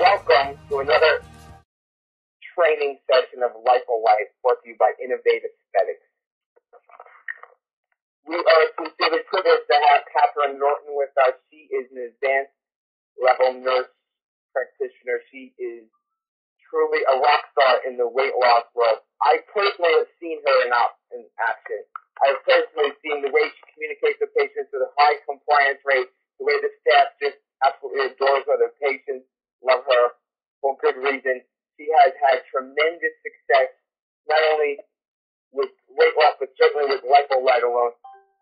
Welcome to another training session of LIPO Life brought to you by Innovative Aesthetics. We are sincerely privileged to have Kathryn Norton with us. She is an advanced level nurse practitioner. She is truly a rock star in the weight loss world. I personally have seen her in action. I've personally seen the way she communicates with patients with a high compliance rate, the way the staff just absolutely adores her, the patients love her for good reason. She has had tremendous success, not only with weight loss, but certainly with LIPO, let alone.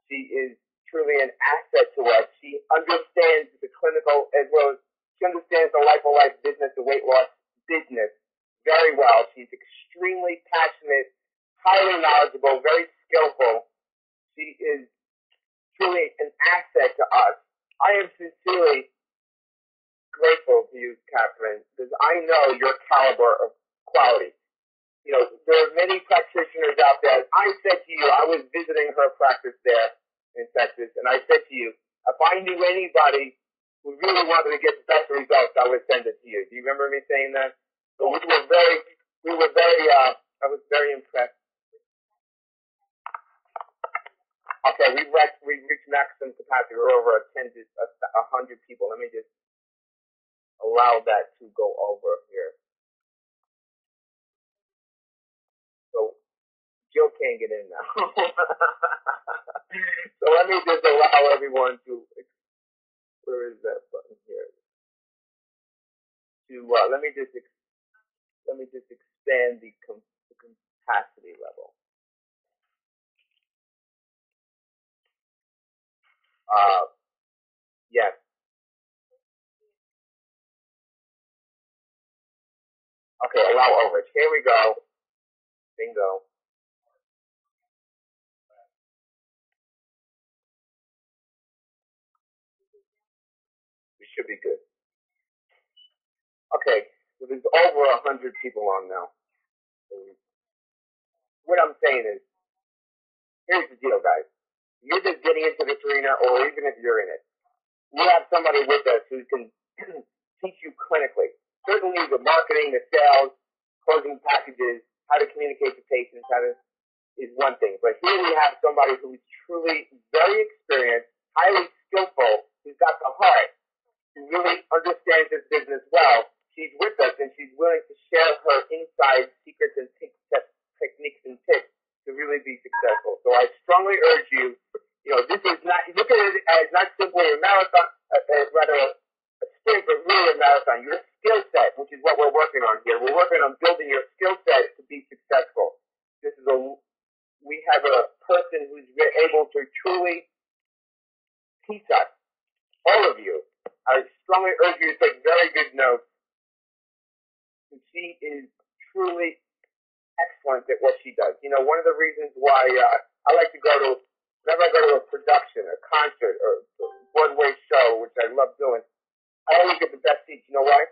She is truly an asset to us. She understands the clinical as well as she understands the LIPO Life business, the weight loss business very well. She's extremely passionate, highly knowledgeable, very skillful. She is truly an asset to us. I am sincerely grateful to you, Kathryn, because I know your caliber of quality. You know, there are many practitioners out there. I said to you, I was visiting her practice there in Texas, and I said to you, if I knew anybody who really wanted to get the best results, I would send it to you. Do you remember me saying that? So I was very impressed. Okay, we reached maximum capacity. We're over 100 people. Let me just allow that to go over here. So Jill can't get in now. So let me just allow everyone to. Where is that button here? To let me just expand the capacity level. Yes. Okay, allow overage. Here we go. Bingo. We should be good. Okay, so there's over 100 people on now. What I'm saying is, here's the deal, guys. You're just getting into this arena, or even if you're in it, we have somebody with us who can teach you clinically. Certainly the marketing, the sales, closing packages, how to communicate to patients, is one thing. But here we have somebody who's truly very experienced, highly skillful, who's got the heart, who really understands this business well. She's with us, and she's willing to share her inside secrets and techniques and tips to really be successful. So I strongly urge you, this is not, look at it as not simply a marathon, rather a sprint, but really a marathon. Your skill set, which is what we're working on here. We're working on building your skill set to be successful. We have a person who's able to truly teach us, all of you. I strongly urge you to take very good notes. She is truly excellent at what she does. One of the reasons why I like to whenever I go to a production, a concert, or a Broadway show, which I love doing, I always get the best seats. You know why?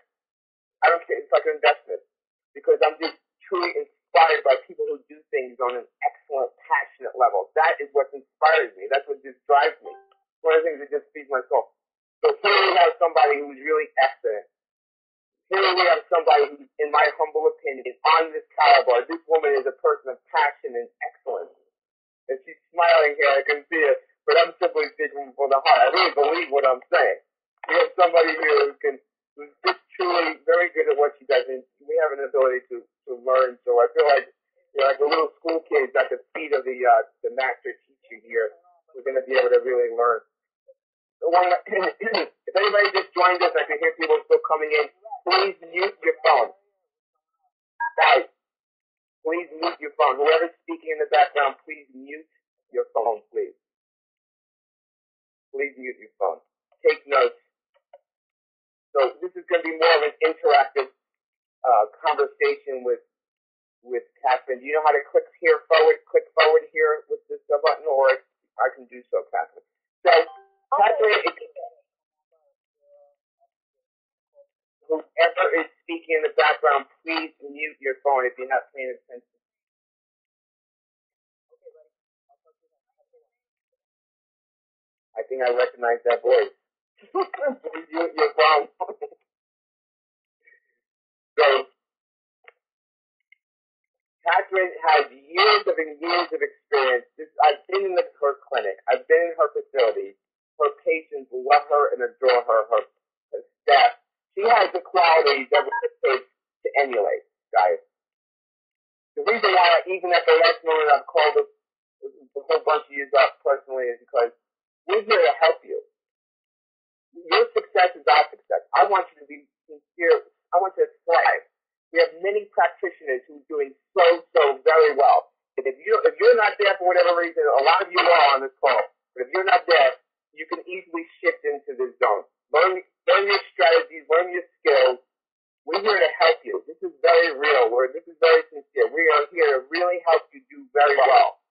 I don't care. It's like an investment because I'm just truly inspired by people who do things on an excellent, passionate level. That is what inspires me. That's what just drives me. One of the things that just feeds my soul. So here we have somebody who's really excellent. Here we have somebody who's, in my humble opinion, on this caliber. This woman is a person of passion and excellence. And she's smiling here, I can see it, but I'm simply speaking from the heart. I really believe what I'm saying. We have somebody here who's just truly very good at what she does, and we have an ability to learn. So I feel like, like the little school kids at the feet of the master teacher here, we're going to be able to really learn. So if anybody just joined us, I can hear people still coming in. Please mute your phone. Guys, please mute your phone. Whoever's speaking in the background, please mute your phone, please. Please mute your phone. Take notes. So this is going to be more of an interactive conversation with Kathryn. Do you know how to click forward here with this button, or I can do so, Kathryn? So, Kathryn, whoever is speaking in the background, please mute your phone if you're not paying attention. I think I recognize that voice. Please mute your phone. patients love her and adore her, her staff. She has the qualities that it takes to emulate, guys. The reason why, even at the last moment, I've called a whole bunch of you up personally is because we're here to help you. Your success is our success. I want you to be sincere. I want you to thrive. We have many practitioners who are doing so very well. And if you're not there for whatever reason, a lot of you are on this call, but if you're not there, you can easily shift into this zone. Learn your strategies, learn your skills. We're here to help you. This is very real. This is very sincere. We are here to really help you do very well.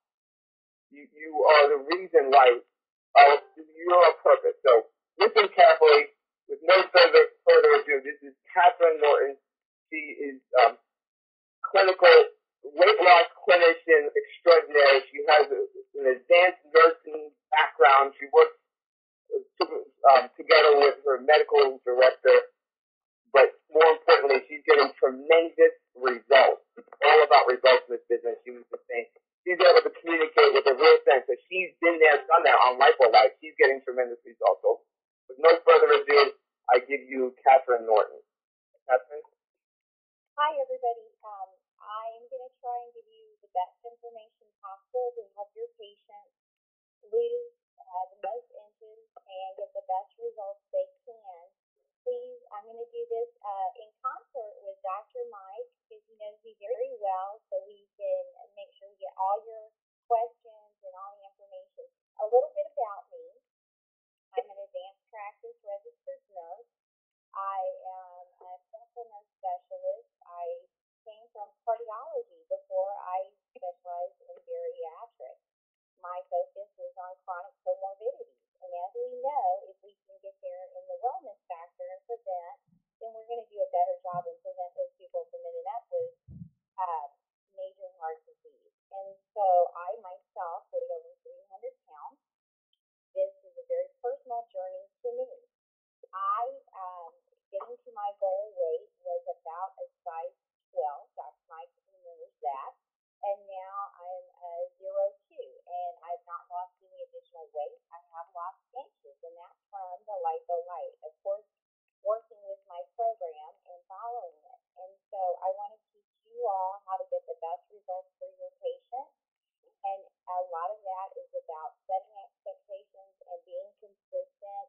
You are the reason why you're a purpose. So listen carefully. With no further ado, this is Kathryn Norton. She is clinical weight loss clinician extraordinaire. She has an advanced nursing background. She works together with her medical director. But more importantly, she's getting tremendous results. It's all about results in this business. She was just saying she's able to communicate with a real sense. So she's been there, done that on LIPO Life. She's getting tremendous results. So with no further ado, I give you Kathryn Norton. Kathryn? Hi, everybody. I'm going to try and give you the best information possible to help your patients lose the most inches and get the best results they can. Please, I'm going to do this in concert with Dr. Mike because he knows me very well, so we can make sure we get all your questions and all the information. A little bit about me. I'm an advanced practice registered nurse. I am a clinical nurse specialist. I came from cardiology before I specialized in bariatrics. My focus is on chronic comorbidities. And as we know, if we can get there in the wellness factor and prevent, then we're going to do a better job and prevent those people from ending up with major heart disease. And so I myself weighed over 300 pounds. This is a very personal journey to me. Getting to my goal weight was about a size 12. Dr. Mike remembers that. And now I'm a 02, and I've not lost any additional weight. I have lost inches, and that's from the LIPO Light. Of course, working with my program and following it. And so I want to teach you all how to get the best results for your patients. And a lot of that is about setting expectations and being consistent.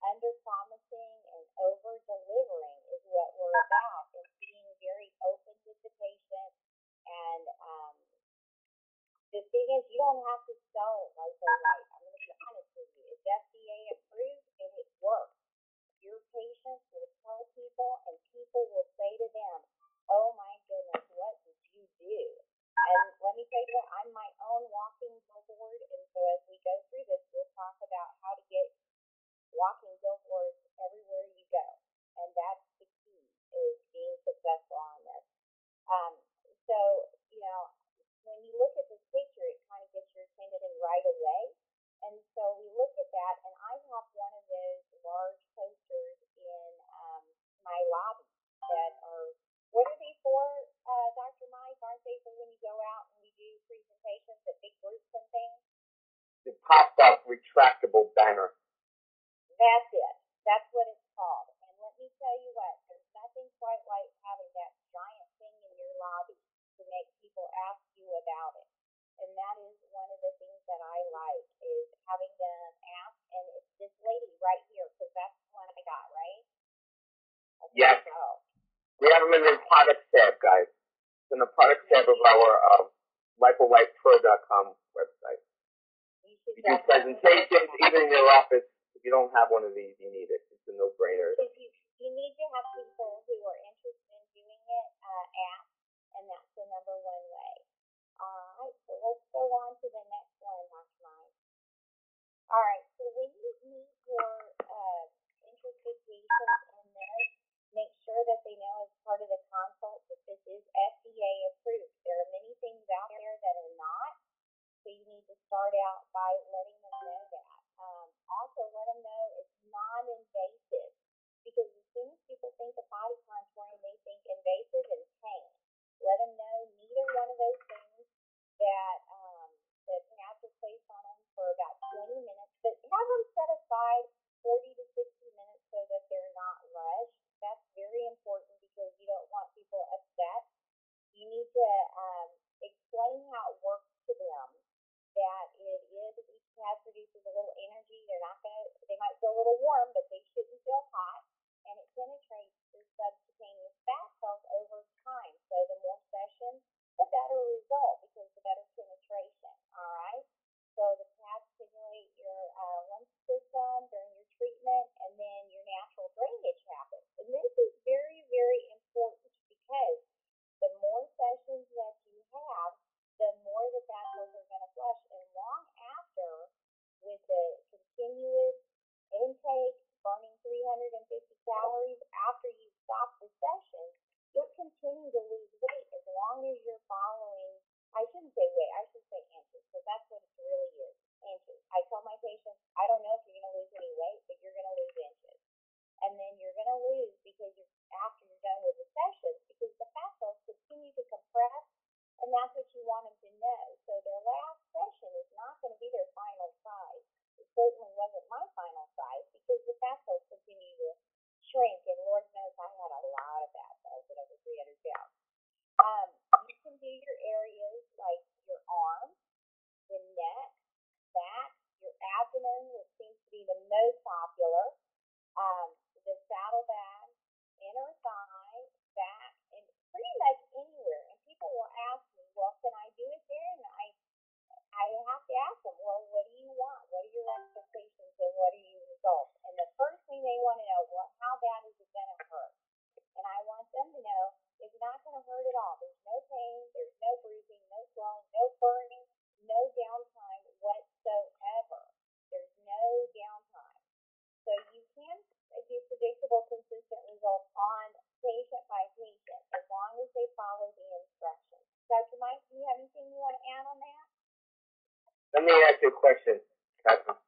Under-promising and over-delivering is what we're about, and being very open with the patient. And the thing is, you don't have to sell LIPO Light. I'm going to be honest with you. It's FDA approved, and it works. Your patients will tell people, and people will say to them, oh, my goodness, what did you do? And let me tell you what, I'm my own walking billboard, and so as we go through this, we'll talk about how to get walking billboards everywhere you go. And that's the key, is being successful on this. So, when you look at this picture, it kind of gets your attention right away. And so we look at that, and I have one of those large posters in my lobby that are, what are they for, Dr. Mike? Aren't they for when you go out and we do presentations at big groups and things? The pop-up retractable banner. That's it. That's what it's called. And let me tell you what, there's nothing quite like having that giant thing in your lobby to make people ask you about it. And that is one of the things that I like, is having them ask. And it's this lady right here, because that's the one I got, right? Yes. We have them in the product tab, guys. It's in the product tab of our LipoLifePro.com website. You do presentations, even in your office. If you don't have one of these, you need it. It's a no-brainer. You need to have people who are interested in doing it ask, and that's the number one way. All right, so let's go on to the next one, Dr. Mike. All right, so when you meet your interested patients in this, make sure that they know as part of the consult that this is FDA approved. There are many things out there that are not, so you need to start out by letting them know that. Also, let them know it's non-invasive. they might feel a little warm, but they shouldn't feel hot, and it penetrates the subcutaneous fat cells over time. So the more sessions, the better result because the better penetration. All right. So the pads stimulate your lymph system during your treatment, and then your natural drainage happens. And this is very, very important because the more sessions that you have, the more the fat cells are going to flush. And long after, with the continuous intake, burning 350 calories after you stop the sessions, you'll continue to lose weight as long as you're following. I shouldn't say weight, I should say inches, because that's what it really is, inches. I tell my patients, I don't know if you're going to lose any weight, but you're going to lose inches. And then you're going to lose because after you're done with the sessions, because the fat cells continue to compress, and that's what you want them to know. So their last session is not going to be their final size. It certainly wasn't my final size because the fat cells continue to shrink, and Lord knows I had a lot of fat cells at over 300 pounds. You can do your areas like your arms, the neck, back, your abdomen, which seems to be the most popular, the saddlebag, inner thigh, back, and pretty much anywhere. And people will ask me, well, can I do it there? And I have to ask them, well, what do you want? What are your expectations and what are your results? And the first thing they want to know, well, how bad is it going to hurt? And I want them to know it's not going to hurt at all. There's no pain, there's no bruising, no swelling, no burning, no downtime whatsoever. There's no downtime. So you can get predictable, consistent results on patient by patient as long as they follow the instructions. Dr. Mike, do you have anything you want to add on that? Let me ask you a question, Kathryn.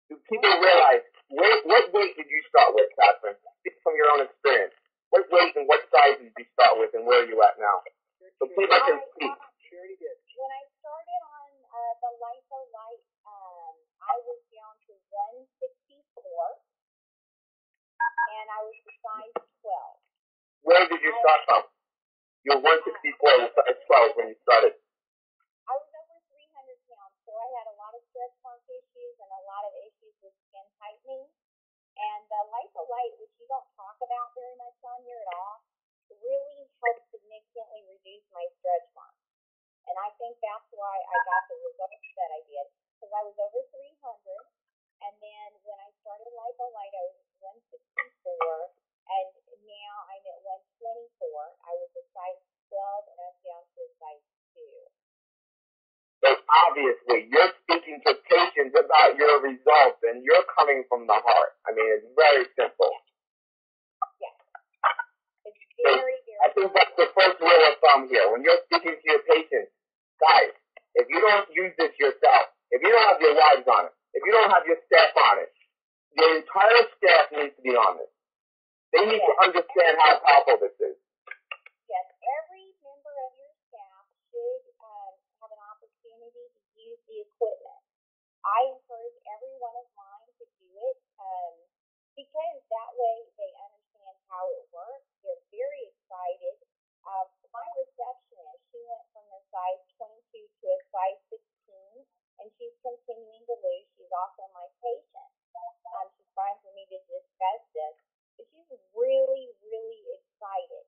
Do people realize, what weight did you start with, Kathryn? Speak from your own experience. What weight and what size did you start with, and where are you at now? So people can speak. When I started on the LIPO light, I was down to 164, and I was a size 12. Where did you start from? You were 164, you started 12 when you started. I was over 300 pounds, so I had a lot of stretch mark issues and a lot of issues with skin tightening. And the LIPO light, which you don't talk about very much on here at all, really helped significantly reduce my stretch marks. And I think that's why I got the results that I did, because I was over 300. And then when I started LIPO light, I was 164, and now I'm at 124. I was a size 12, and I'm down to a size 2. So obviously, you're speaking to patients about your results, and you're coming from the heart. I mean, it's very simple. Yes. It's very, very I think that's the first rule of thumb here. When you're speaking to your patients, guys, if you don't use this yourself, if you don't have your wives on it, if you don't have your staff on it, your entire staff needs to be on this. They need to understand how powerful this is. Yes, every member of your staff should have an opportunity to use the equipment. I encourage every one of mine to do it because that way they understand how it works. They're very excited. My receptionist, she went from a size 22 to a size 16, and she's continuing to lose. She's also my patient. She's trying for me to discuss this, but she's really, really excited.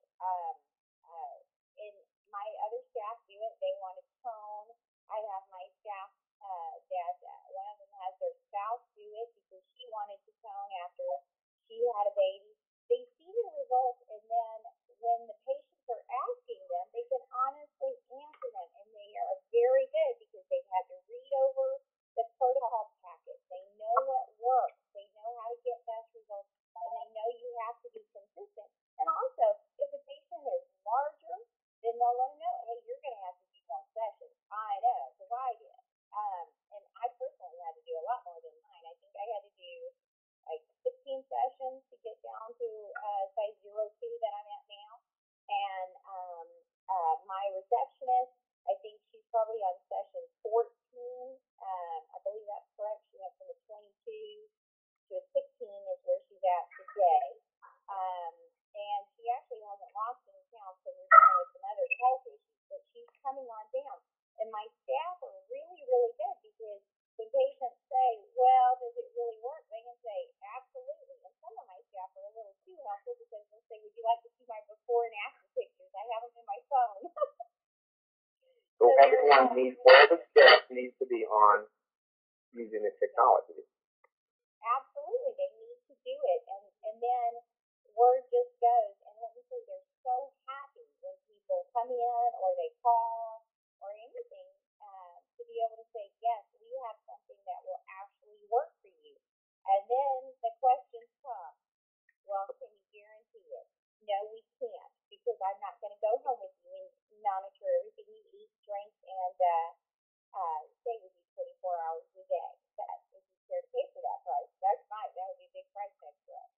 And my other staff do it. They want to tone. I have my staff that one of them has their spouse do it because she wanted to tone after she had a baby. They see the results, and then when the patients are asking them, they can honestly answer them, and they are very good because they've had to read over the protocol packet. They know what works. They know how to get best results, and they know you have to be consistent. And also, if the patient is larger, then they'll let them know, hey, you're going to have to do more sessions. I know, because I did. And I personally had to do a lot more than mine. I think I had to do like 16 sessions to get down to size 02 that I'm at now. And my receptionist, I think she's probably on session 14. I believe that's correct. She went from a 22 to a 16 is where she's at today. And she actually hasn't lost any pounds because we're dealing with some other health issues, but she's coming on down. And my staff are really, really good because when patients say, well, does it really work? everyone needs, all the staff needs to be on using the technology. Absolutely, they need to do it, and then word just goes. And let me say, they're so happy when people come in or they call or anything to be able to say, yes, we have something that will actually work for you. And then the questions come, well, can you guarantee it? No, we can't, because I'm not going to go home with you and monitor everything you eat, drink, and stay with you 24 hours a day. But if you care to pay for that price, that's fine. That would be a big price tag for us.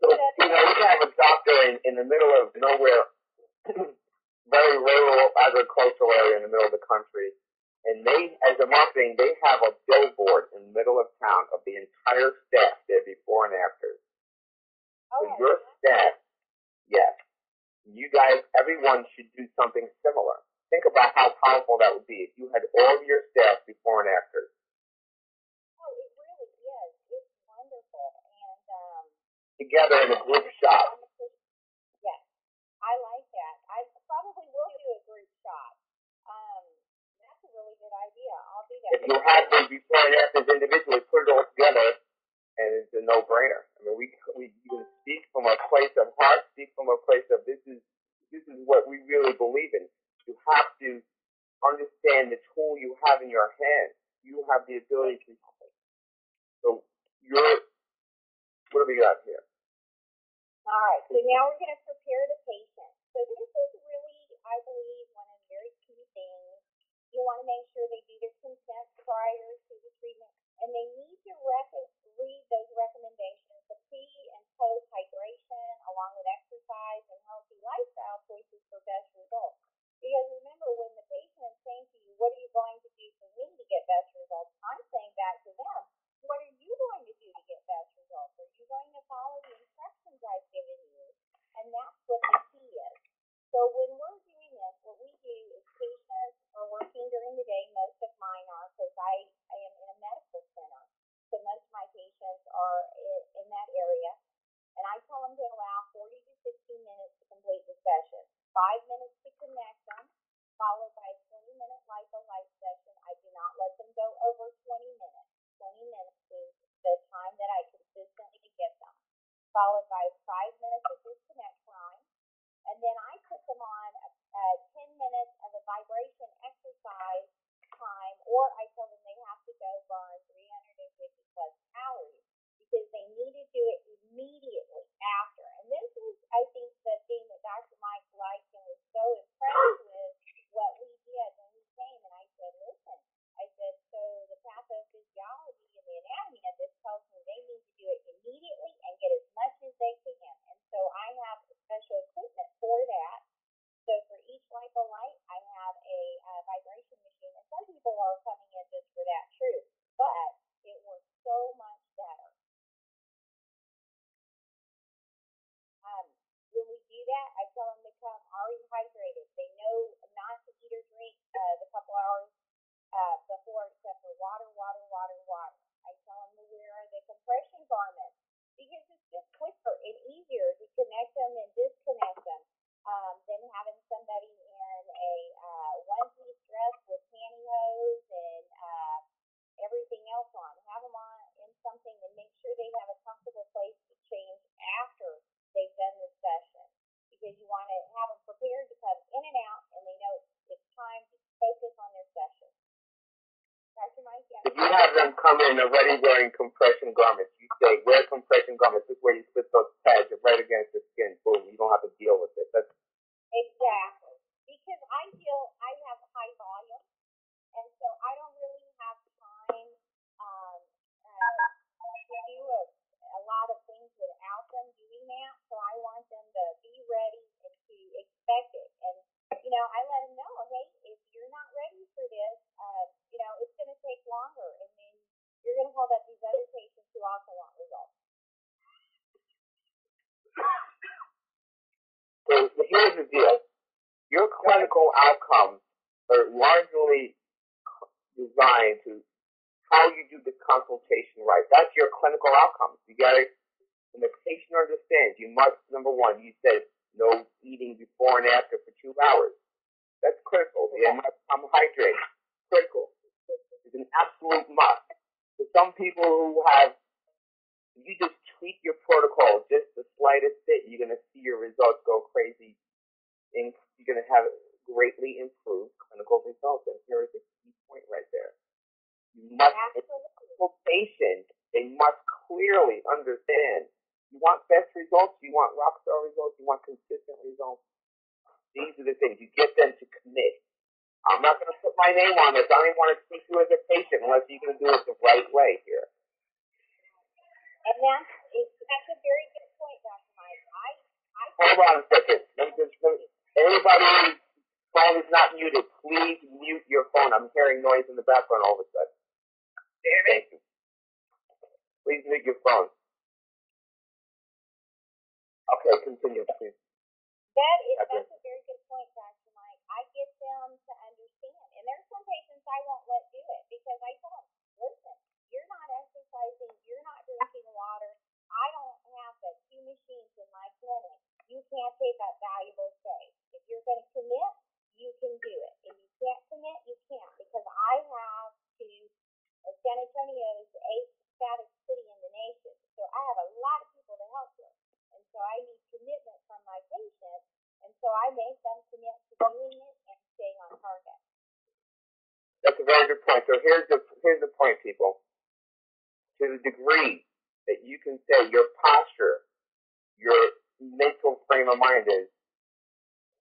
So, we have a doctor in the middle of nowhere, very rural agricultural area in the middle of the country, and they, as a marketing, they have a billboard in the middle of town of the entire staff there before and after. So your staff, yes, you guys, everyone should do something similar. Think about how powerful that would be if you had all of your staff before and after. Oh, it really is. It's wonderful. And together in a group shot. Yes, I like that. I probably will do a group shot. That's a really good idea. I'll do that. If you have them before and after individually, put it all together, and it's a no-brainer. I mean, we can speak from a place of heart, speak from a place of this is what we really believe in. You have to understand the tool you have in your hand. You have the ability to. So what do we got here? All right. So now we're going to prepare the patient. So this is really, I believe, one of the very key things. You want to make sure they do their consent prior to the treatment, and they need to read those recommendations of pre- and post-hydration, along with exercise and healthy lifestyle choices for best results. Because remember, when the patient is saying to you, what are you going to do for me to get best results? I'm saying back to them, what are you going to do to get best results? Are you going to follow the instructions I've given you? And that's what the key is. So when we're doing this, what we do is patients are working during the day. Most of mine are, because I am in a medical center. So most of my patients are in that area. And I tell them to allow 40 to 60 minutes to complete the session. 5 minutes to connect them, followed by a 20-minute LIPO light session. I do not let them go over 20 minutes. 20 minutes is the time that I consistently get them, followed by 5 minutes of disconnect time. And then I put them on 10 minutes of a vibration exercise time, or I tell them they have to go burn 350 plus calories, because they need to do it immediately after. And this is, I think, the thing that Dr. Mike liked and was so impressed with what we did when he came. And I said, listen, I said, so the pathophysiology and the anatomy of this tells me they need to do it immediately and get as much as they can. And so I have special equipment for that. So for each LIPO light, I have a vibration machine. And some people are coming in just for that truth, but it works so much better. When we do that, I tell them to come already hydrated. They know not to eat or drink the couple hours before, except for water, water, water, water. I tell them to wear the compression garments, because it's just quicker and easier to connect them and disconnect them than having somebody in a one-piece dress with pantyhose and everything else on. Have them on in something and make sure they have a comfortable place to change after they've done this session, because you want to have them prepared to come in and out, and they know it's time to focus on their session. Dr. Mike, if you have them come in already wearing compression garments, you say, wear compression garments. This way you put those pads right against the skin. Boom, you don't have to deal with it. That's exactly. Because I have high volume, and so I don't really have time to do a lot of things without them doing that. So I want them to be ready and to expect it. And, I let them know, hey, if you're not ready for this, it's going to take longer. And then you're going to hold up these other patients who also want results. So here's the deal. Your clinical outcomes are largely designed to how you do the consultation right. That's your clinical outcomes. You got to, when the patient understands, you must, number one, you said, No eating before and after for 2 hours. That's critical. They must come hydrated. Critical. It's an absolute must. For some people who have, you just tweak your protocol just the slightest bit, you're going to see your results go crazy. And you're going to have greatly improved clinical results. And here is the key point right there. You must, patient, they must clearly understand. You want best results, you want rockstar results, you want consistent results. These are the things. You get them to commit. I'm not going to put my name on this. I don't even want to speak to you as a patient unless you can do it the right way here. And that's a very good point, Dr. Mike. Hold on a second. Everybody whose phone is not muted, please mute your phone. I'm hearing noise in the background all of a sudden. Thank you. Please mute your phone. Okay, continue, please. That's a very good point, Dr. Mike. I get them to understand. And there's some patients I won't let do it because I tell them, listen, you're not exercising, you're not drinking water. I don't have the 2 machines in my clinic. You can't take up valuable space. If you're going to commit, you can do it. If you can't commit, you can't. Because I have San Antonio is the 8th fattest city in the nation. So I have a lot of people to help with. And so I need commitment from my patients. And so I make them commit to doing it and staying on target. That's a very good point. So here's the point, people. To the degree that you can say your posture, your mental frame of mind is,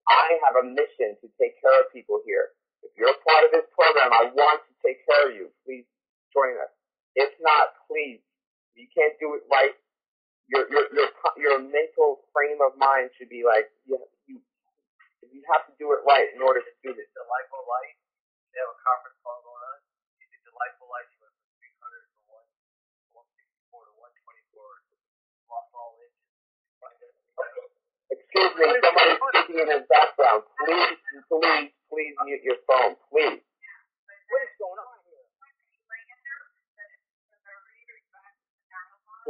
I have a mission to take care of people here. If you're a part of this program, I want to take care of you. Please join us. If not, please, if you can't do it right, your mental frame of mind should be like, you have to do it right in order to do this. The LIPO light, they have a conference call going on. You did the LIPO light, you went from 300 to 164 to 124, lost all inches. Excuse me, somebody's speaking in his background. Please mute your phone, please. What is going on here?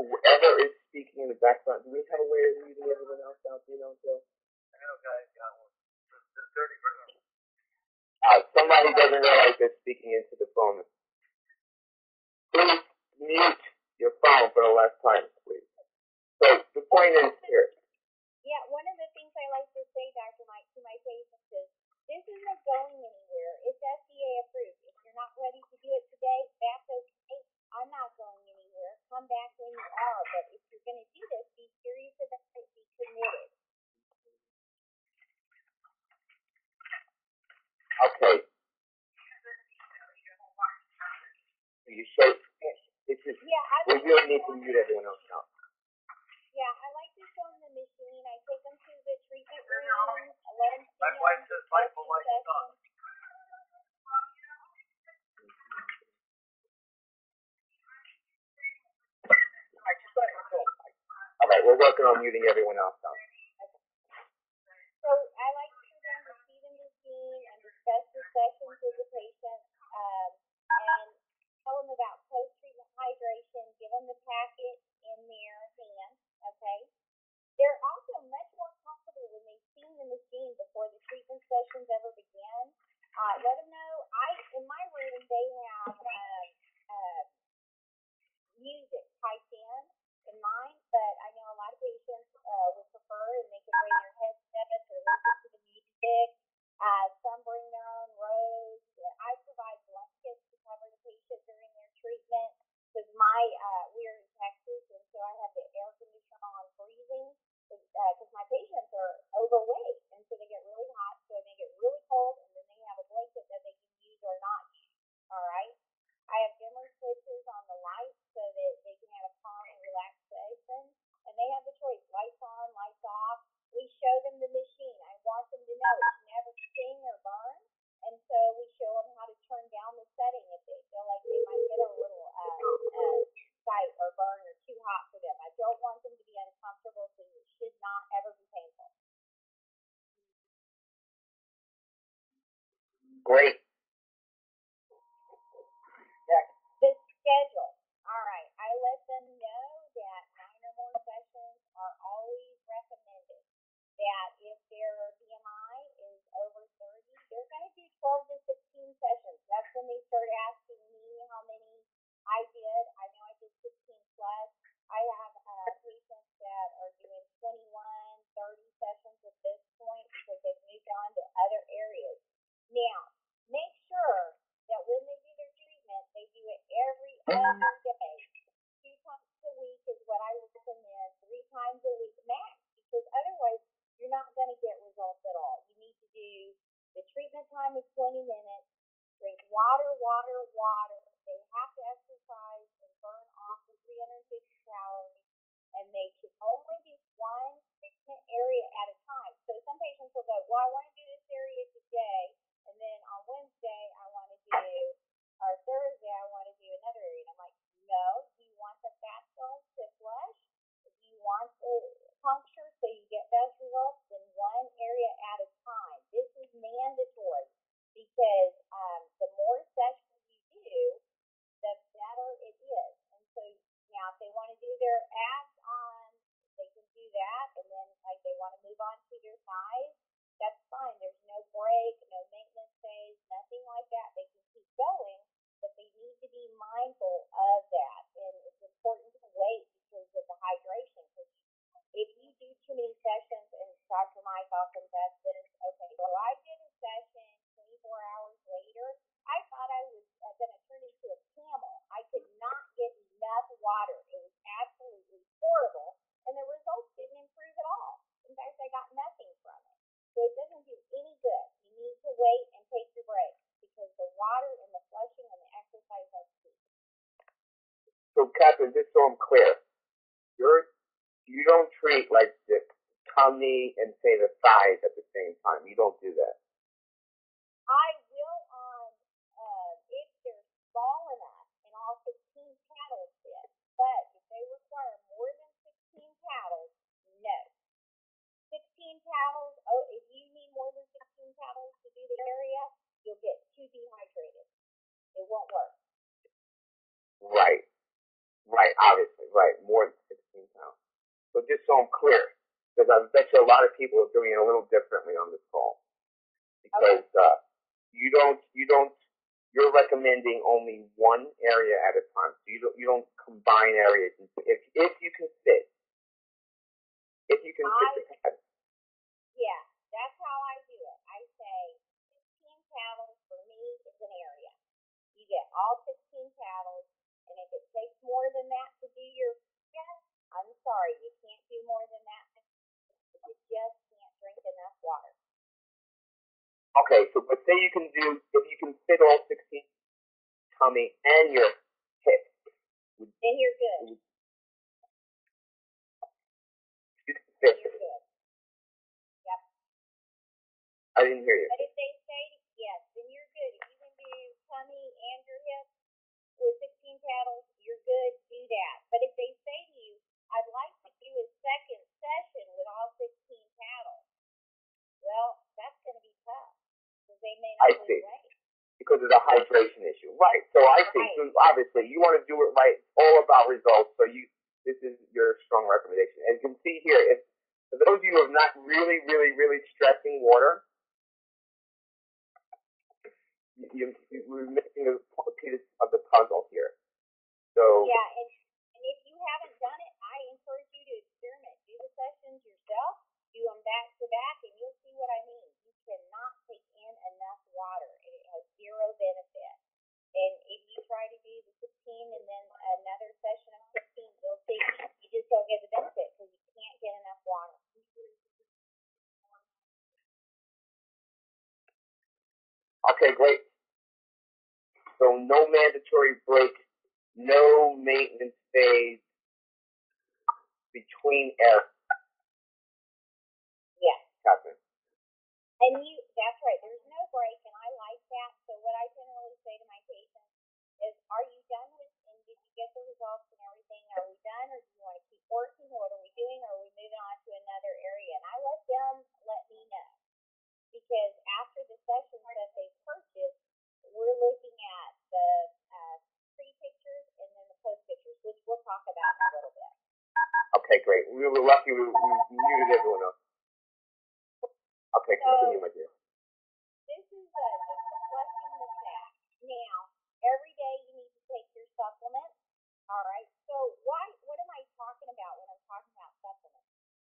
Whoever is speaking in the background, do we have a way of muting everyone else out? Do you know, Joe? I know guys got one. The 30 grand. Somebody doesn't realize they're speaking into the phone. Please mute your phone for the last time, please. So the point is here. Yeah, one of the things I like to say, Dr. Mike, to my patients is, this isn't going anywhere. It's FDA approved. If you're not ready to do it today, that's okay. I'm not going anywhere. Come back when you are. But if you're going to do this, be serious about it. Be committed. Okay. You show this is we really need to mute everyone else now. Yeah, I like to show them the machine. I take them to the treatment room. I let them see My wife says LIPO light is on. All right, we're working on muting everyone else now. So I like for them to see the machine and discuss the sessions with the patient, and tell them about post-treatment hydration, give them the packet in their hand, okay? They're also much more comfortable when they've seen the machine before the treatment sessions ever begin. Let them know, in my room, they have music typed in mine, but I know a lot of patients would prefer I have patients that are doing 21, 30 sessions at this point because they've moved on to other areas. Now, make sure that when they do their treatment, they do it every other day. 2 times a week is what I recommend, 3 times a week max, because otherwise you're not going to get results at all. You need to do the treatment time is 20 minutes, drink water, water, water. They have to exercise and burn off the 350 calories, and they should only do one treatment area at a time. So some patients will go, well, I want to do this area today, and then on Wednesday I want to do, or Thursday I want to do another area. And I'm like, no, do you want the fat cells to flush? Do you want the puncture so you get best results? Then one area at a time. This is mandatory because the more sessions you do, the better it is. And so now if they want to do their abs on, they can do that, and then like they want to move on to their thighs, that's fine. There's no break, no maintenance phase, nothing like that. They can keep going, but they need to be mindful of that. And it's important to wait because of the hydration. Because if you do too many sessions, and Dr. Mike, I'll confess this, okay, so I did a session 24 hours later. I thought I was going to turn into a camel. I could not get enough water. It was absolutely horrible, and the results didn't improve at all. In fact, I got nothing from it. So it doesn't do any good. You need to wait and take your break because the water and the flushing and the exercise are key. So, Kathryn, just so I'm clear, you don't treat like the tummy and say the thighs at the same time. You don't do that. I will if they're small enough and all 16 paddles fit. But if they require more than 16 paddles, no. 16 paddles, if you need more than 16 paddles to do the area, you'll get too dehydrated. It won't work. Right, obviously, right, more than 16 pounds. So just so I'm clear, because I bet you a lot of people are doing it a little differently on this call. Because you're recommending only one area at a time. So you don't combine areas. If you can fit. If you can fit the pad. Yeah, that's how I do it. I say 16 paddles for me is an area. You get all 16 paddles, and if it takes more than that to do your chest, I'm sorry, you can't do more than that. You just can't drink enough water. Okay, so but say if you can fit all 16 tummy and your hip. Then you're good. Then you're good. Yep. I didn't hear you. But if they say yes, then you're good. If you can do tummy and your hip with 16 paddles, you're good. Do that. But if they say to you, I'd like to do a second session with all 16 paddles, well, that's going to be tough because they may not lose weight. Because of the hydration issue. Right. So I think, so obviously, you want to do it right. It's all about results. So this is your strong recommendation. And you can see here, for those of you who are not really, really, really stressing water, we're missing a piece of the puzzle here. So yeah, and if you haven't done it, I encourage you to experiment. Do the sessions yourself. Do them back to back, and you'll see what I mean. You cannot take in enough water. It has zero benefit. And if you try to do the 16 and then another session of 16, you'll see you just don't get the benefit because you can't get enough water. okay, great. So no mandatory break, no maintenance phase between air. Yeah. Kathryn. And that's right, there's no break, and I like that. So what I generally say to my patients is, are you done with, and did you get the results and everything? Are we done, or do you want to keep working? What are we doing? Or are we moving on to another area? And I let them let me know. Because after the sessions that they purchased, we're looking at the pre-pictures and then the post-pictures, which we'll talk about in a little bit. Okay, great. We were lucky we muted everyone else. Okay, continue, my dear. This is just flushing the fat. Now, every day you need to take your supplements. All right. So what am I talking talking about supplements.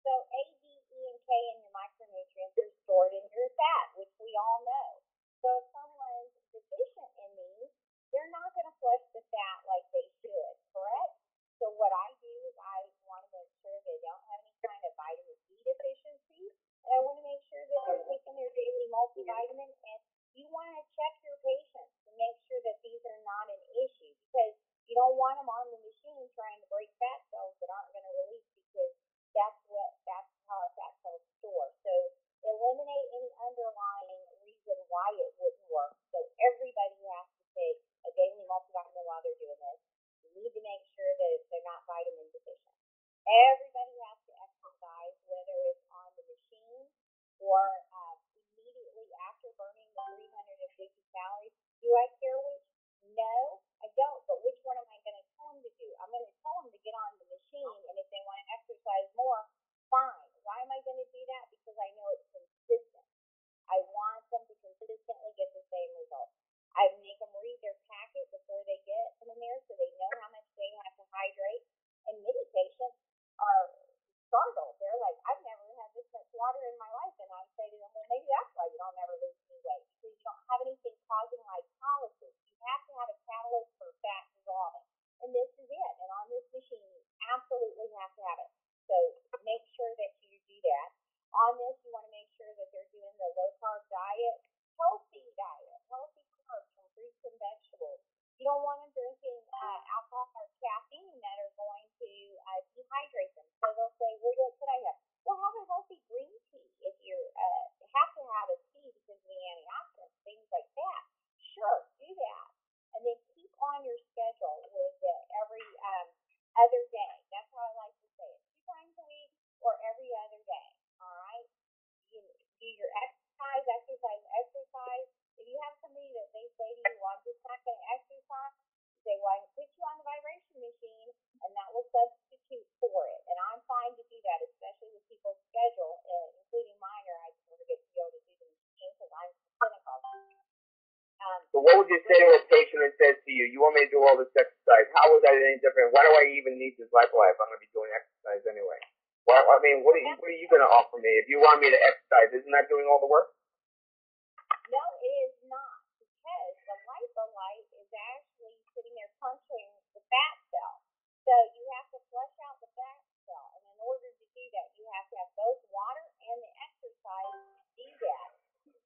So A, D, E, and K in your micronutrients are stored in your fat, which we all know. So if someone's deficient in these, they're not going to flush the fat like they should, correct? So what I do is I want to make sure they don't have any kind of vitamin D deficiency, and I want to make sure that they're taking their daily multivitamin, and you want to check your patients to make sure that these are not an issue, because you don't want them on the machine trying to break fat cells that aren't going to release, because that's how our fat cells store. So eliminate any underlying reason why it wouldn't work. So everybody has to take a daily multivitamin while they're doing this. You need to make sure that they're not vitamin deficient. Everybody has to exercise, whether it's on the machine or immediately after burning the 350 calories. Do I care which? No, I don't. But which one am I going to tell them to do? I'm going to tell them to get on the machine, and if they want to exercise more, fine. Why am I going to do that? Because I know it's consistent. I want them to consistently get the same results. I make them read their packet before they get in there so they know how much they have to hydrate. And many patients are startled. They're like, I've never had this much water in my life. And I say to them, well, maybe that's why you don't ever lose any weight, because you don't have anything causing lipolysis. You have to have a catalyst for fat dissolving. And this is it. And on this machine, you absolutely have to have it. So make sure that you do that. On this, you want to make sure that they're doing the low-carb diet, healthy carbs from fruits and vegetables. You don't want them drinking alcohol or caffeine that are going to dehydrate them. So they'll say, well, what could I have? Well, have a healthy green tea. If you have to have a tea because of the antioxidants, things like that, sure, do that. And then keep on your schedule with every other day. That's how I like to say it. 2 times a week or every other day. All right? You do your exercise. If you have somebody that they say to you, well, I'm just not going to exercise, you say, well, I can put you on the vibration machine, and that will substitute for it. And I'm fine to do that, especially with people's schedule, including mine, or I never get to be able to do the machine because I'm clinical. So what would you say to a patient that says to you, you want me to do all this exercise? How is that any different? Why do I even need this LIPO if I'm going to be doing exercise anyway? Well, I mean, what are you going to offer me? If you want me to exercise, isn't that doing all the work? No, it is not, because the LIPO light is actually sitting there puncturing the fat cell. So you have to flush out the fat cell, and in order to do that, you have to have both water and the exercise to do that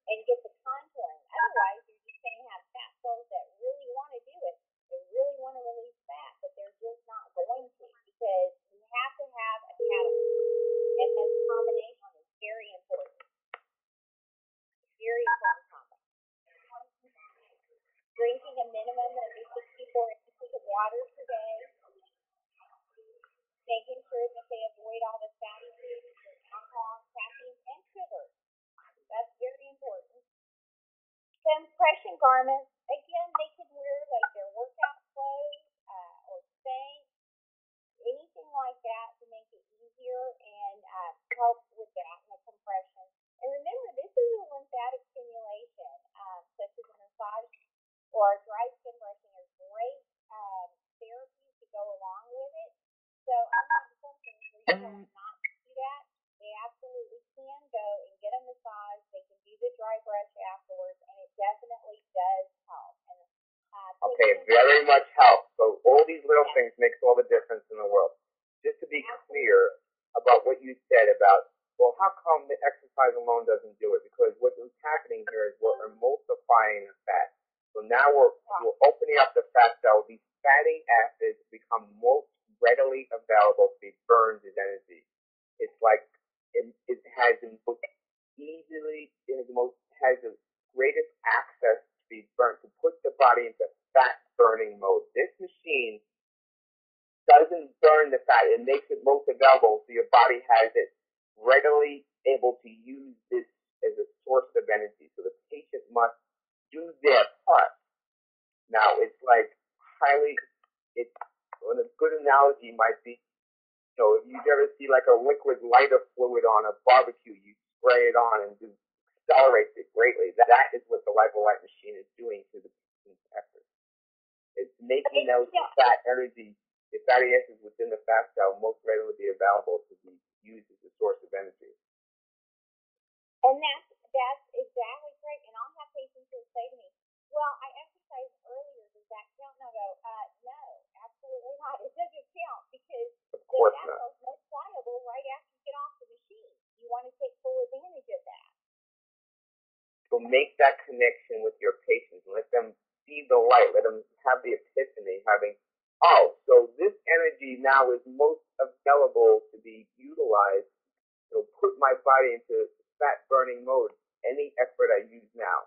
and get the contouring. Otherwise, you're just going to have fat cells that really want to do it. They really want to release fat, but they're just not going to, because you have to have a catalyst. And this combination is very important. Very important combo. Drinking a minimum of 64 ounces of water per day. Making sure that they avoid all the fatty foods, alcohol, caffeine, and sugar. That's very important. Compression garments, again, they can wear like their workout clothes or Spanx, anything like that to make it easier and help with that and the compression. And remember, this is a lymphatic stimulation, such as a massage or dry skin brushing are great therapies to go along with it. So unlike some things where you tell them not to do that, they absolutely can go and get a massage. They can do the dry brush afterwards, and it definitely does help. And, okay, very much help. So all these little things makes all the difference in the world. Just to be clear about what you said about, well, how come the exercise alone doesn't do it? Because what's happening here is we're emulsifying the fat. So now we're opening up the fat cell. These fatty acids become most readily available to be burned as energy. It's like it has the most has the greatest access to be burnt, to put the body into fat burning mode. This machine doesn't burn the fat. It makes it most available so your body has it readily able to use this as a source of energy. So the patient must do their part. Now, it's like a good analogy might be, if you ever see like a liquid lighter fluid on a barbecue, you spray it on and it accelerates it greatly. That is what the LIPO light machine is doing to the patient's effort. It's making those fat energy, if fatty acids within the fat cell most readily be available to be used as a source of energy. And that's exactly correct. And I'll have patients who say to me, well, I exercised earlier. Does that count? And I'll go, no, absolutely not. It doesn't count because the fat cell's most pliable right after you get off the machine. You want to take full advantage of that. So make that connection with your patients and let them see the light. Let them have the epiphany, so this energy now is most available to be utilized. It'll put my body into fat burning mode. Any effort I use now.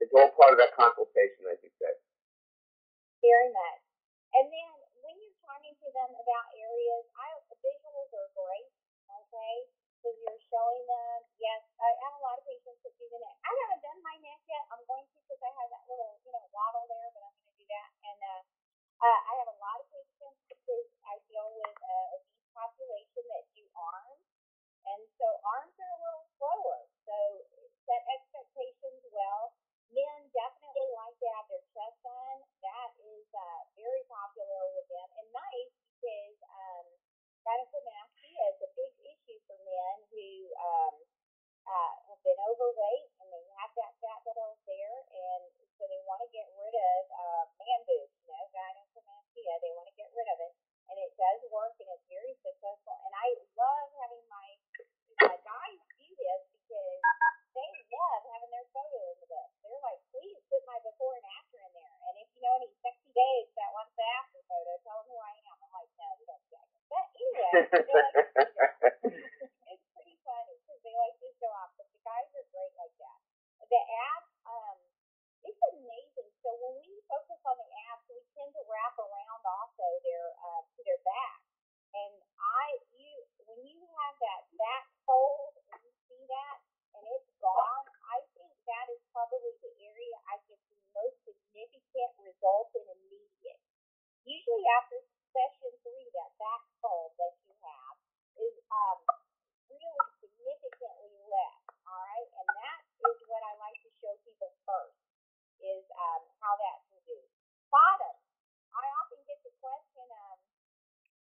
It's all part of that consultation, as you said. Very much. And then when you're talking to them about areas, visuals are great, okay? So you're showing them, yes, I have a lot of patients that do the neck. I haven't done my neck yet. I'm going to because I have that little, waddle there, but I'm going to do that. And I have a lot of patients because I deal with a obese population that do arms. And so arms are a little slower. So set expectations well. Men definitely like to have their chest done. That is very popular with them. And nice because gynecomastia is a big issue for men who have been overweight and they have that fat cells there. And so they want to get rid of man boobs, gynecomastia. They want to get rid of it. And it does work and it's very successful. And I love having my guys do this because they love having their photo in the book. They're like, please put my before and after in there. And if you know any sexy babes that wants the after photo, tell them who I am. I'm like, no, we don't do that. But anyway, it's pretty funny because they like to show off. But the guys are great like that. The abs, it's amazing. So when we focus on the abs, we tend to wrap around also to their back. And when you have that back fold, and you see that, and it's gone, I think that is probably the area I get the most significant result in immediate. Usually after session 3, that back fold that you have is really significantly less, all right? And that is what I like to show people first, is how that can do. Bottom, I often get the question,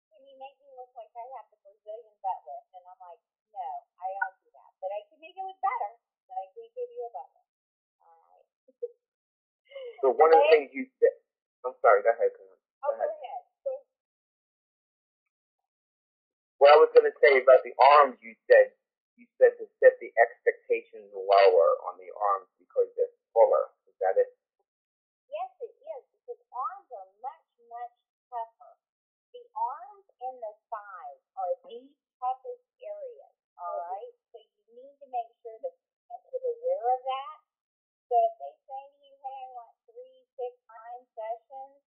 can you make me look like I have the Brazilian butt lift? And I'm like, no, I don't do that. But I can make it look better, but I can't give you a butt lift. All right. So one of the things you said, I'm sorry, go ahead. Go ahead. What I was going to say about the arms, you said to set the expectations lower on the arms because they're fuller. Is that it? Yes, it is, because arms are much, much tougher. The arms and the thighs are the toughest areas, all right? So you need to make sure the patient is aware of that. So if they say to you, hey, I want 3, 6, 9 sessions,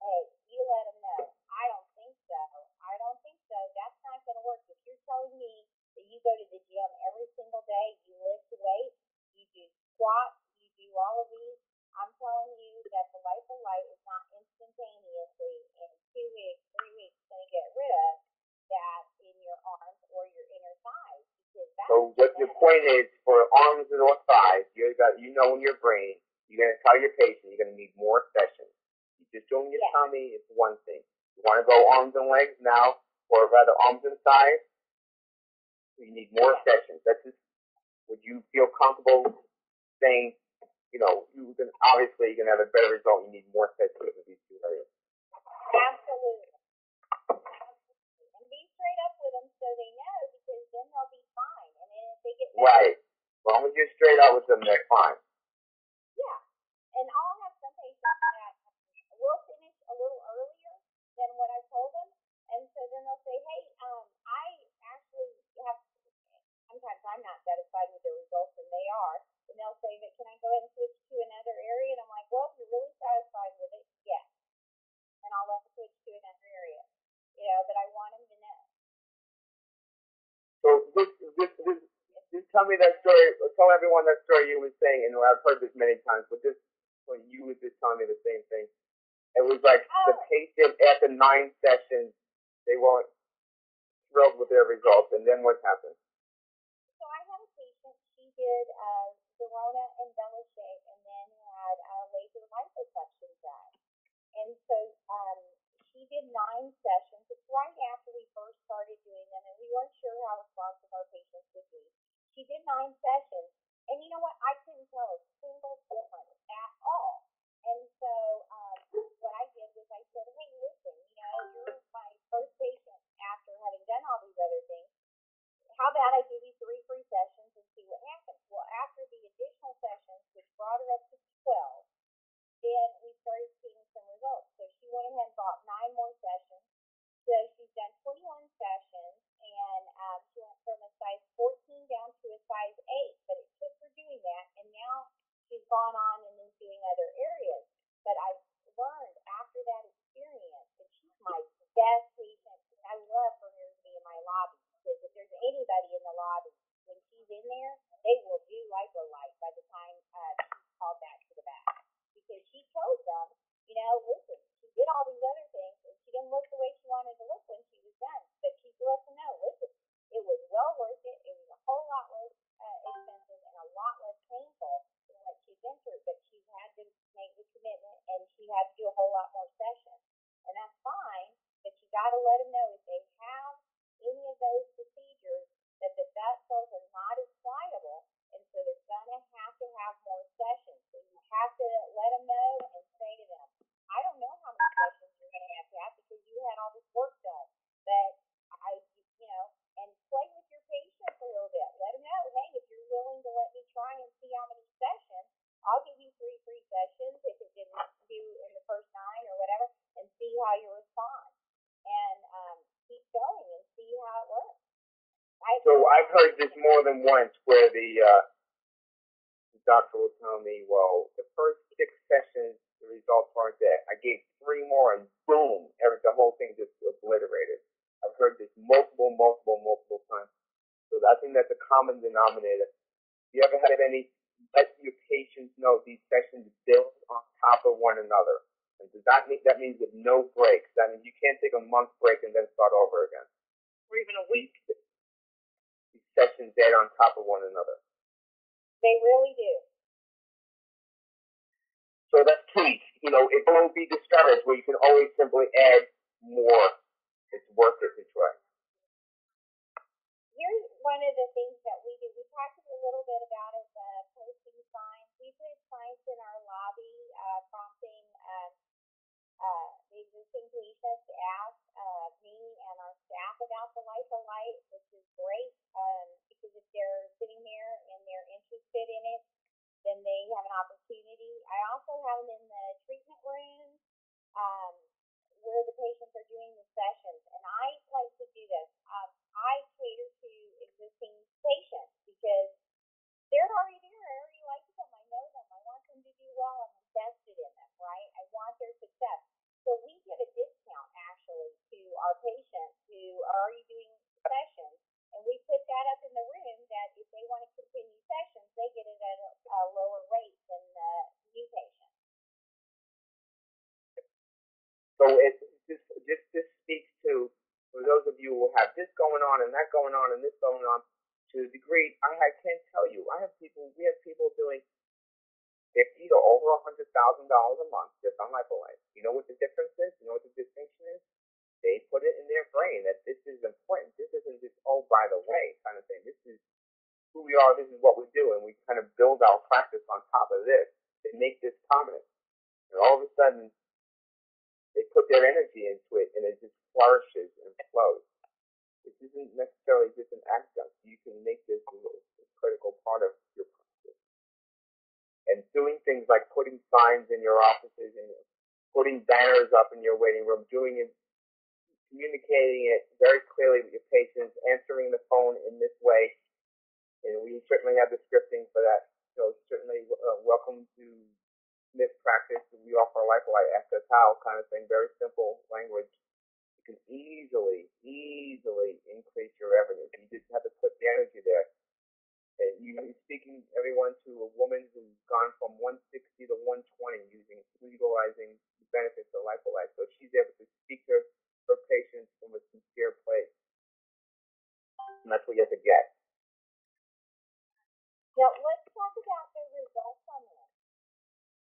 hey, you let them know. I don't think so. That's not going to work. If you're telling me that you go to the gym every single day, you lift weights, you do squats, you do all of these, I'm telling you that the LIPO light is not instantaneously in 2 weeks, 3 weeks going to get rid of that in your arms or your inner thighs. So what your point is for arms or thighs, you know in your brain, you're going to tell your patient you're going to need more sessions. You're just doing your tummy is one thing. You want to go arms and legs now, or rather arms and thighs, you need more sessions. That's just, would you feel comfortable saying, obviously you're going to have a better result. You need more sessions of these 2 areas. Absolutely. And be straight up with them so they know, because then they'll be fine. And then if they get better, right. As long as you're straight up with them, they're fine. Yeah. And I'll have some patients that will finish a little earlier than what I told them. And so then they'll say, hey, I actually have, sometimes I'm not satisfied with the results, and they are. And they'll say, but can I go ahead and switch to another area? And I'm like, well, if you're really satisfied with it, yes. And I'll let them switch to another area. But I want them to know. So just tell me that story. Tell everyone that story you were saying, and I've heard this many times, but when you were just telling me the same thing. It was like the patient after 9 sessions, they weren't thrilled with their results, and then what happened? So I had a patient, she did Verona and Bellache, and then had laser liposuction done. And And so she did 9 sessions. It's right after we first started doing them, and we weren't sure how responsive our patients would be. She did 9 sessions, and you know what? I couldn't tell a single difference at all. And so what I did was I said, hey, listen, you're my first patient after having done all these other things. How about I give you 3 free sessions and see what happens? Well, after the additional sessions, which brought her up to 12, then we started seeing some results. So she went ahead and bought 9 more sessions. So she's done 21 sessions, and she went from a size 14 down to a size 8. But it took her doing that, and now she's gone on and is doing other areas. But I learned after that experience that she's my best patient. I love for her to be in my lobby, because if there's anybody in the lobby, when she's in there, they will do LIPO by the time she's called back to the back. Because she told them, listen, she did all these other things, and she didn't look the way she wanted to look when she was done. But she let them know, listen, it was well worth it. It was a whole lot less expensive and a lot less painful than what she'd been through. But she had to make the commitment, and she had to do a whole lot more sessions. And that's fine, but you got to let them know if they have any of those procedures that the fat cells are not as pliable, and so they're going to have more sessions. So you have to let them know and say to them, I don't know how many sessions you're going to have because you had all this work done, but and play with your patients a little bit. Let them know, hey, if you're willing to let me try and see how many sessions, I'll give you 3 free sessions if it didn't do in the first 9 or whatever, and see how you respond. And keep going and see how it works. So I've heard this more than once where the doctor will tell me, well, the first 6 sessions, the results aren't there. I gave 3 more and boom, the whole thing just obliterated. I've heard this multiple times. So I think that's a common denominator. You ever had any let your patients know these sessions build on top of one another? And does that means with no breaks? That means you can't take a month break and then start over again. Or even a week. These sessions add on top of one another. They really do. So that's key. It won't be discouraged where you can always simply add more. It's worth it to try. Here's one of the things that we do. We talked a little bit about it, posting signs. We put signs in our lobby prompting the existing patients to ask me and our staff about the LIPO light, which is great because if they're sitting there and they're interested in it, then they have an opportunity. I also have them in the treatment room where the patients are doing the sessions, and I like to do this. I cater to existing patients because they're already there. I already like them. I know them. I want them to do well. I'm invested in them, right? I want their success. So we give a discount actually to our patients who are already doing sessions, and we put that up in the room that if they want to continue sessions, they get it at a lower rate than the new patient. So this speaks to, for those of you who have this going on and that going on and this going on, to the degree I can't tell you. We have people doing, they're either over $100,000 a month just on LipoLife. You know what the difference is? You know what the distinction is? They put it in their brain that this is important. This isn't just, oh, by the way, kind of thing. This is who we are. This is what we do. And we kind of build our practice on top of this. They make this prominent. And all of a sudden, they put their energy into it, and it just flourishes and flows. This isn't necessarily just an adjunct. You can make this a critical part of your practice. And doing things like putting signs in your offices and putting banners up in your waiting room, doing it, communicating it very clearly with your patients, answering the phone in this way. And we certainly have the scripting for that. So certainly welcome to Smith practice. We offer LipoLife, ask us how kind of thing, very simple language. You can easily increase your revenue. You just have to put the energy there. And you're speaking everyone to a woman who's gone from 160 to 120 utilizing the benefits of LipoLife. So she's able to speak to her patients from a sincere place. And that's what you have to get. Now, let's talk about the results on this.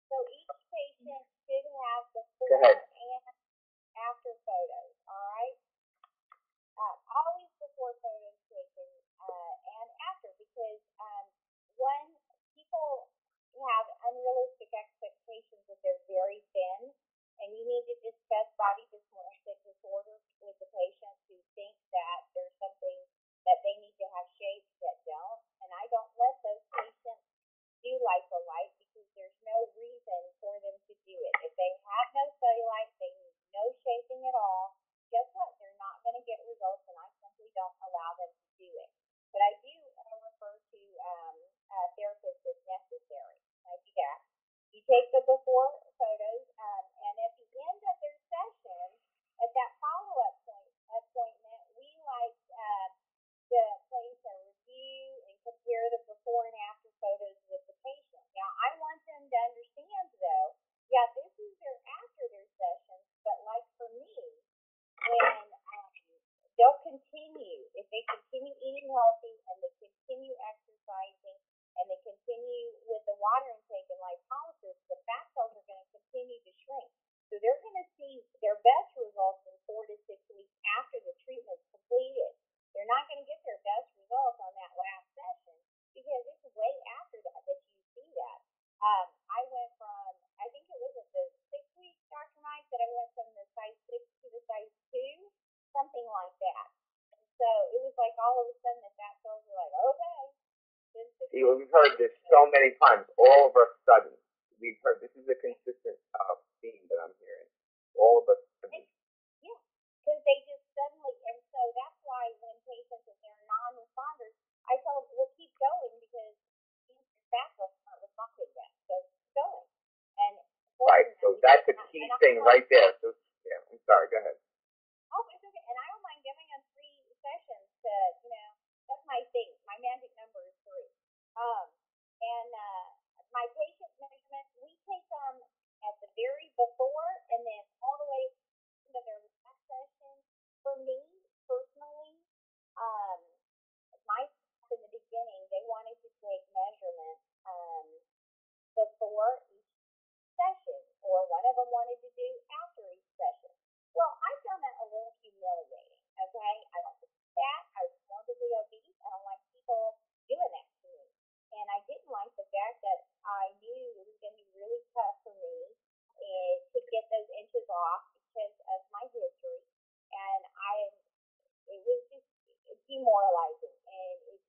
So each patient should have the 4 ahead. and after photos, all right? Always before photos taken and after, because one, people have unrealistic expectations that they're very thin, and you need to discuss body dysmorphic disorder with the patient who think that there's something that they need to have shapes that don't. And I don't let those patients do lipolite because there's no reason for them to do it. If they have no cellulite, they need no shaping at all. Guess what? They're not going to get results, and I simply don't allow them to do it. But I do refer to therapists if necessary. I do that. You take the before photos, and at the end of their session, at that follow-up appointment, we like to place a review and compare the before and after photos with the patient. Now, I want them to understand, though, yeah, this is their after their sessions, but like for me, when they'll continue, if they continue eating healthy and they continue exercising and they continue with the water intake and lipolysis, the fat cells are going to continue to shrink. So they're going to see their best results in 4 to 6 weeks after the treatment's completed. They're not going to get their best results on that last session because it's way after that you see that. I went from, I think it was at the 6 week, Dr. Mike, that I went from the size 6 to the size 2, something like that. And so it was like all of a sudden the fat cells were like, okay. We've heard this so many times. All of a sudden, we've heard this is a consistent theme that I'm hearing. All of a sudden. Yeah, because they just suddenly, and so that's why when patients, if they're non-responders, I tell them, well, keep going because your fat cells aren't responding yet. So keep going. And right. So that's a key thing right there. So yeah, I'm sorry. Go ahead. Oh, it's okay. And I don't mind giving them 3 sessions to, that's my thing. My magic number is 3. And my patient measurements, we take them at the very before and then all the way to their last session. For me, personally, my in the beginning, they wanted to take measurements before each session, or one of them wanted to do after each session. Well, I found that a little humiliating, okay? I don't like that. I was morbidly obese. I don't like people doing that to me. And I didn't like the fact that I knew it was going to be really tough for me to get those inches off because of my history. And it was just demoralizing, and it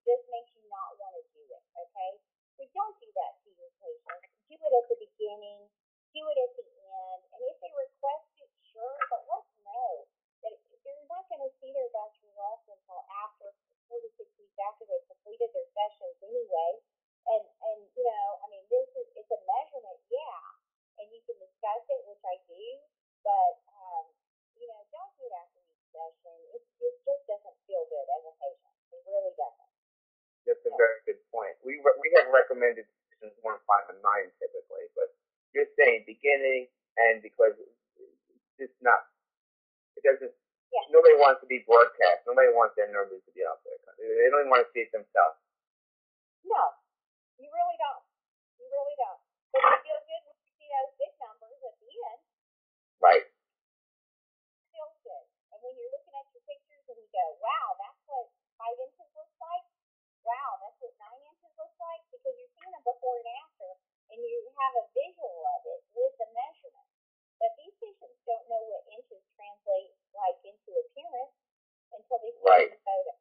just makes you not want to do it, okay? So don't do that to your patients. Do it at the beginning, do it at the end, and if they request it, sure, but let them know that they're not going to see their best results until after 4 to 6 weeks after they've completed their sessions anyway. And I mean, it's a measurement, yeah, and you can discuss it, which I do, but don't do it after each session. It just doesn't feel good as a patient. It really doesn't. That's a very good point. We have recommended sessions 1, 5, and 9 typically, but you're saying beginning and because it's just not. It doesn't. Yeah. Nobody wants to be broadcast. Nobody wants their numbers to be out there. They don't even want to see it themselves. No, you really don't. You really don't. But you feel good when you see those big numbers at the end. Right. It feels good. And when you're looking at your pictures and you go, wow, that's what 5 inches looks like. Wow, that's what 9 inches looks like. Because you're seeing a before and after, and you have a visual of it with the measurement. But these patients don't know what inches translate like into appearance until they see the photo.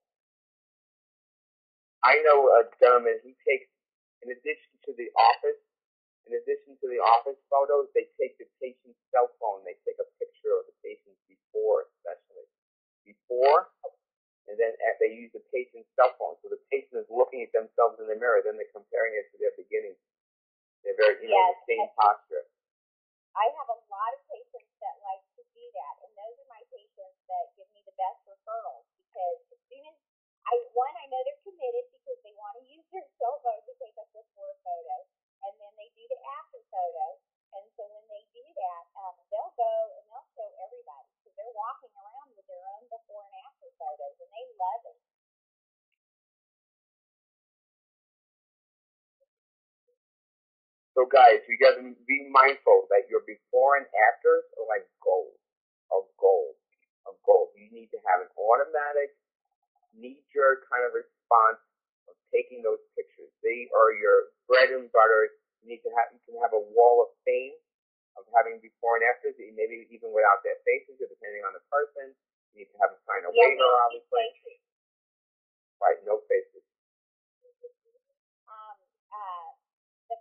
I know a gentleman, he takes, in addition to the office photos, they take the patient's cell phone. They take a picture of the patient before, especially. Before, and then they use the patient's cell phone. So the patient is looking at themselves in the mirror, then they're comparing it to their beginning. They're very, the same posture. I have a lot of patients that like to do that, and those are my patients that give me the best referrals because as soon as I know they're committed because they want to use their cell phone to take a before photo, and then they do the after photo, and so when they do that, they'll go and they'll show everybody because they're walking around with their own before and after photos, and they love it. So So guys, you got to be mindful that your before and afters are like gold, of gold, of gold. You need to have an automatic, knee-jerk kind of response of taking those pictures. They are your bread and butter. You can have a wall of fame of having before and afters, maybe even without their faces, or depending on the person. You need to have them sign a waiver, obviously. Right, no faces.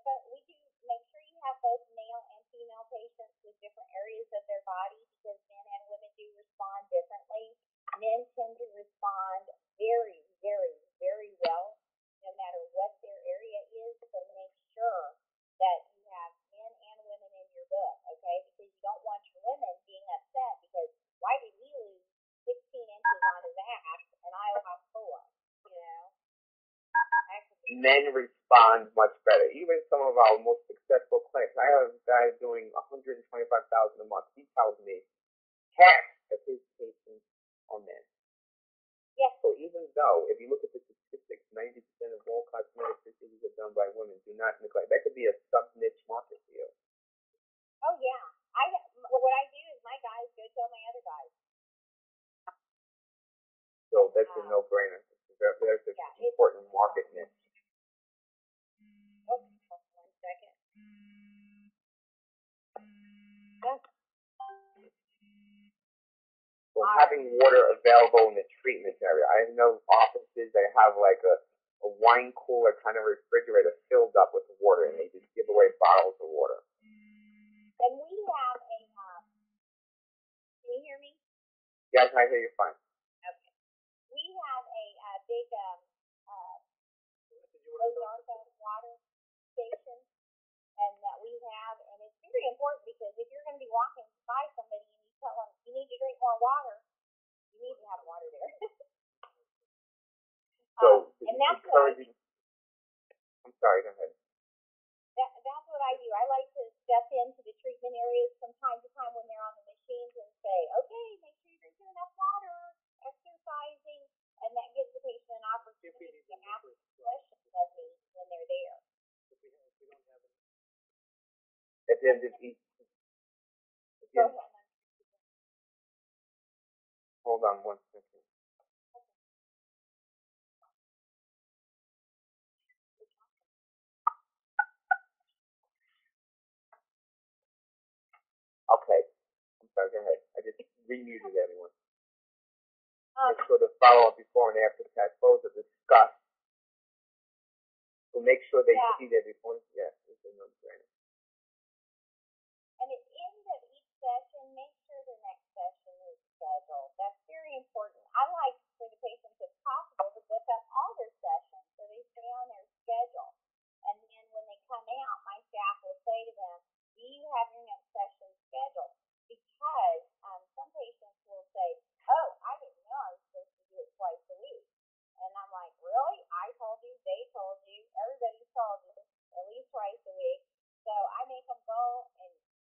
We do make sure you have both male and female patients with different areas of their body because men and women do respond differently. Men tend to respond very, very, very well, no matter what their area is. So make sure that you have men and women in your book, okay? Because you don't want your women being upset because why did he lose 16 inches on his ass and I lost 4, you know? Men respond much better. Even some of our most successful clinics. I have a guy doing $125,000 a month. He tells me half of his patients are men. Yes. So even though, if you look at the statistics, 90% of all cosmetic procedures are done by women. Do not neglect. That could be a sub-niche market for you. Oh yeah. What I do is my guys go tell my other guys. So that's a no-brainer. There's an important market niche. Oh, 1 second. So having water available in the treatment area. I know offices that have like a wine cooler kind of refrigerator filled up with water, and they just give away bottles of water. And we have a, can you hear me? Yes, I hear you fine. Okay. We have a big Norton water station, and that we have, and it's very important because if you're going to be walking by somebody and you tell them you need to drink more water, you need to have water there. So, and that's encouraging. I'm sorry, go ahead. That's what I do. I like to step into the treatment areas from time to time when they're on the machines and say, okay, make sure you're drinking enough water, exercising, and that gives the patient an opportunity to ask questions of me when they're there. At the end of each. Go ahead. Hold on 1 second. Okay. I'm sorry, go ahead. I just remuted everyone. Make sure to follow up before and after the cash flows are discussed. So make sure they see their before. Yes, it's a no-brainer. And at the end of each session, make sure the next session is scheduled. That's very important. I like for the patients, if possible, to book up all their sessions so they stay on their schedule. And then when they come out, my staff will say to them, do you have your next session scheduled? Because some patients will say, oh, I didn't know I was supposed to do it twice a week. And I'm like, really? I told you, they told you, everybody's told you at least twice a week. So I make them go and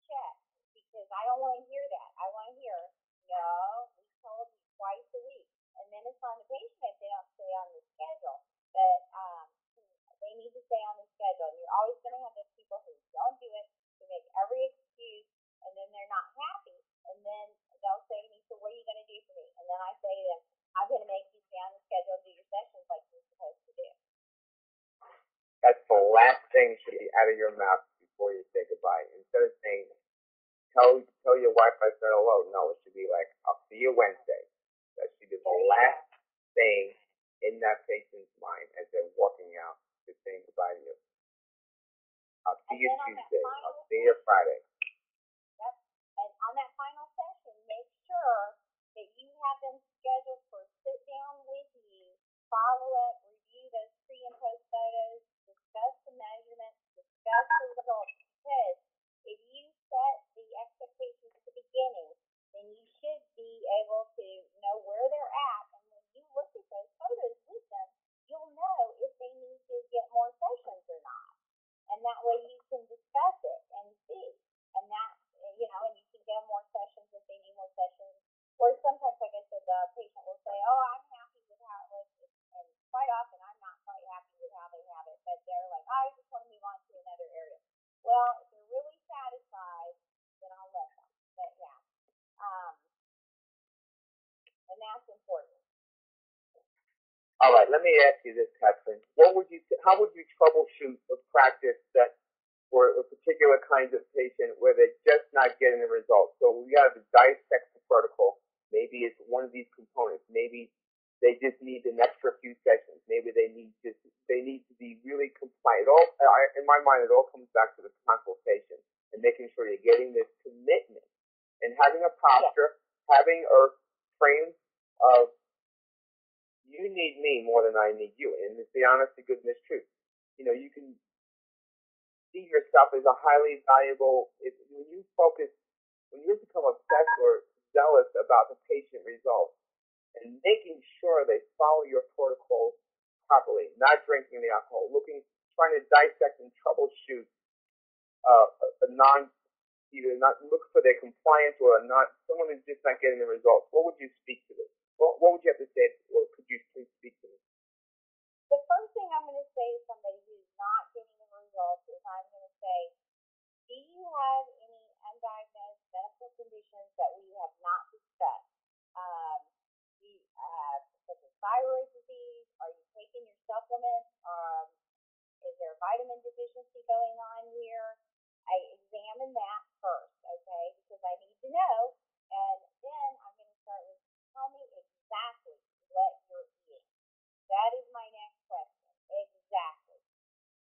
check because I don't want to hear that. I want to hear, no, we told you twice a week. And then it's on the patient if they don't stay on the schedule. But they need to stay on the schedule. And you're always going to have those people who don't do it, who make every excuse, and then they're not happy. And then they'll say to me, so what are you going to do for me? And then I say to them, I'm going to make you stay on the schedule and do your sessions like you're supposed to do. That's the last thing should be out of your mouth before you say goodbye. Instead of saying, tell your wife I said hello. No, it should be like, I'll see you Wednesday. That should be the last thing in that patient's mind as they're walking out to saying goodbye to you. I'll see you Tuesday. I'll see you Friday. Yep. And on that final session, make sure that you have them scheduled for sit down with you, follow up, review those pre and post photos, discuss the measurements, discuss the results. Because if you set the expectations at the beginning, then you should be able to know where they're at. And when you look at those photos with them, you'll know if they need to get more sessions or not. And that way you can discuss it and see. And that, and you can get them more sessions if they need more sessions. Or sometimes, like I said, the patient will say, oh, I'm happy with how it looks. And quite often, I'm not quite happy with how they have it. But they're like, I just want to move on to another area. and that's important. All right, let me ask you this, Kathryn. How would you troubleshoot a practice that for a particular kind of patient where they're just not getting the results? So we got to dissect the protocol. Maybe it's one of these components. Maybe they just need an extra few sessions. Maybe they need to be really compliant. In my mind, it all comes back to the consultation and making sure you're getting this commitment and having a posture, having a frame of you need me more than I need you. And it's the honest to goodness truth. You know, you can see yourself as a highly valuable, when you become obsessed or zealous about the patient results and making sure they follow your protocols properly, not drinking the alcohol, trying to dissect and troubleshoot either not look for their compliance or someone who's just not getting the results. What would you speak to this? What would you have to say, or could you please speak to this? The first thing I'm going to say to somebody who's not getting the results is I'm going to say, do you have any undiagnosed medical conditions that we have not discussed? Such as thyroid disease? Are you taking your supplements? Is there a vitamin deficiency going on here? I examine that first, okay, because I need to know, and then I'm going to start with, tell me exactly what you're eating. That is my next question, exactly.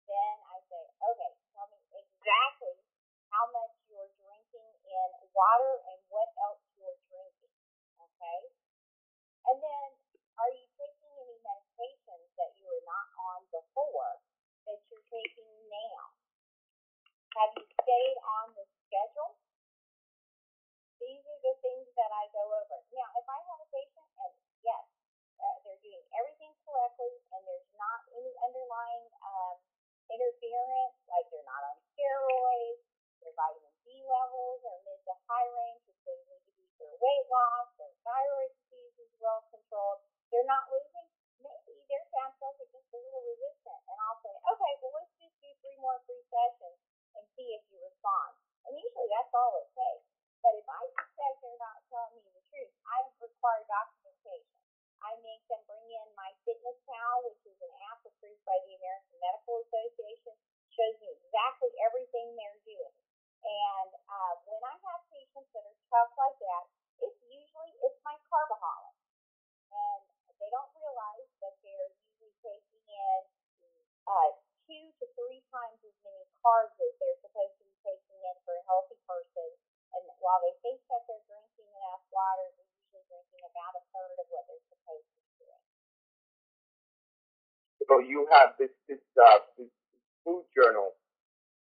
Then I say, okay, tell me exactly how much you're drinking in water and what else you're drinking, okay? And then, are you taking any medications that you were not on before that you're taking now? Have you stayed on the schedule? These are the things that I go over. Now, if I have a patient, and yes, they're doing everything correctly, and there's not any underlying interference, like they're not on steroids, their vitamin D levels are mid to high range, which they need to be for weight loss, their thyroid disease is well controlled, they're not losing, maybe their fat cells are just a little resistant, and I'll say, okay, well, let's just do 3 more free sessions and see if you respond. And usually that's all it takes. But if I suspect they're not telling me the truth, I require documentation. I make them bring in my Fitness Pal, which is an app approved by the American Medical Association, shows me exactly everything they're doing. And when I have patients that are tough like that, it's my carbaholic. And they don't realize that they're usually taking in 2 to 3 times as many carbs as they're supposed to be taking in for a healthy person. And while they think that they're drinking enough water, they're usually drinking about a third of what they're supposed to be doing. So you have this food journal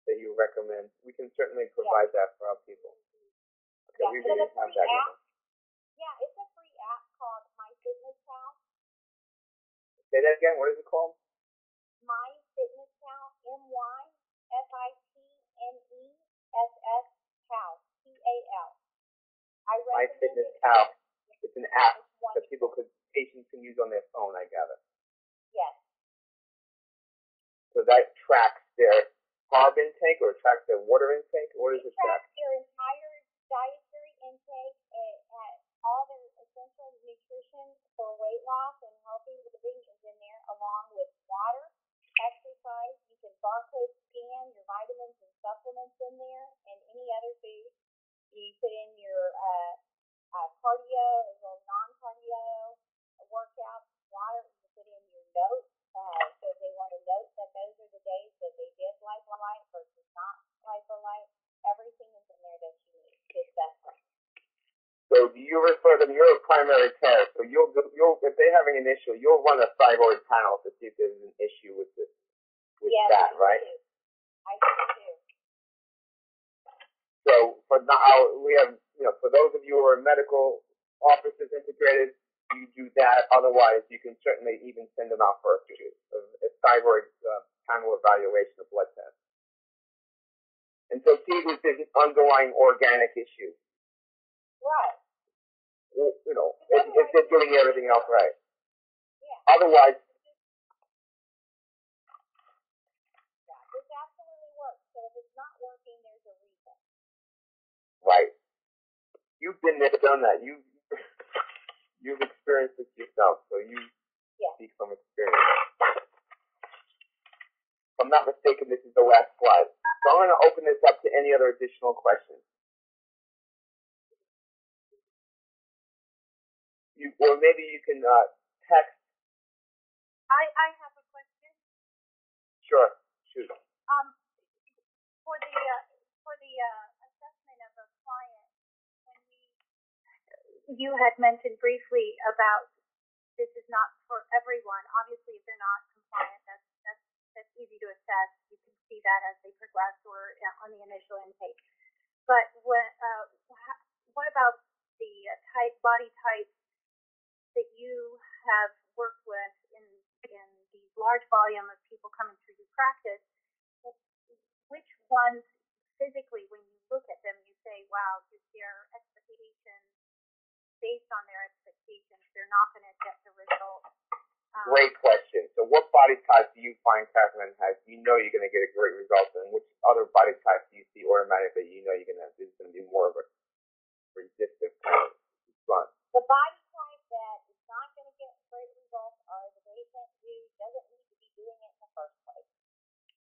that you recommend. We can certainly provide that for our people. Okay, we really have that. Yeah, it's a free app called My Fitness Pal. Say that again. What is it called? My Fitness Pal, MyFitnessPal, PAL. My Fitness Pal. It's an app that patients can use on their phone, I gather. Yes. So that tracks their carb intake or tracks their water intake? What does it track? Tracks their entire dietary intake, all their essential nutrition for weight loss and healthy living is in there, along with water, exercise. You can barcode scan your vitamins and supplements in there, and any other food. You put in your cardio as well as non-cardio workouts, water. You put in your notes, so if they want to note that those are the days that they did lipo-lite versus not lipo-lite. Everything is in there that you need to assess them. So do you refer them? You're a primary care, so you'll if they're having an issue, you'll run a thyroid panel to see if there's an issue with that, right? I do. So for now, we have, for those of you who are medical offices integrated, you do that. Otherwise, you can certainly even send them out for a thyroid panel evaluation, a blood test. And so see if there's an underlying organic issue. Right. If they're doing everything else right. Yeah. Otherwise, this absolutely works. So if it's not working, there's a reason. right. You've been there, done that. You've experienced this yourself, so you speak from experience. If I'm not mistaken, this is the last slide. So I'm going to open this up to any other additional questions. Or maybe you can text. I have a question. Sure, shoot. For the assessment of a client, you had mentioned briefly about this is not for everyone. Obviously, if they're not compliant, that's easy to assess. You can see that as they progress or on the initial intake. But what about the body type that you have worked with in the large volume of people coming through your practice? Which ones physically, when you look at them, you say, wow, their expectations, based on their expectations, they're not going to get the result? Great question. So what body type do you find Kathryn has, you're going to get a great result, and which other body type do you see automatically there's going to be more of a resistive kind of response? The body type that is not going to get great results are the patient who doesn't need to be doing it in the first place.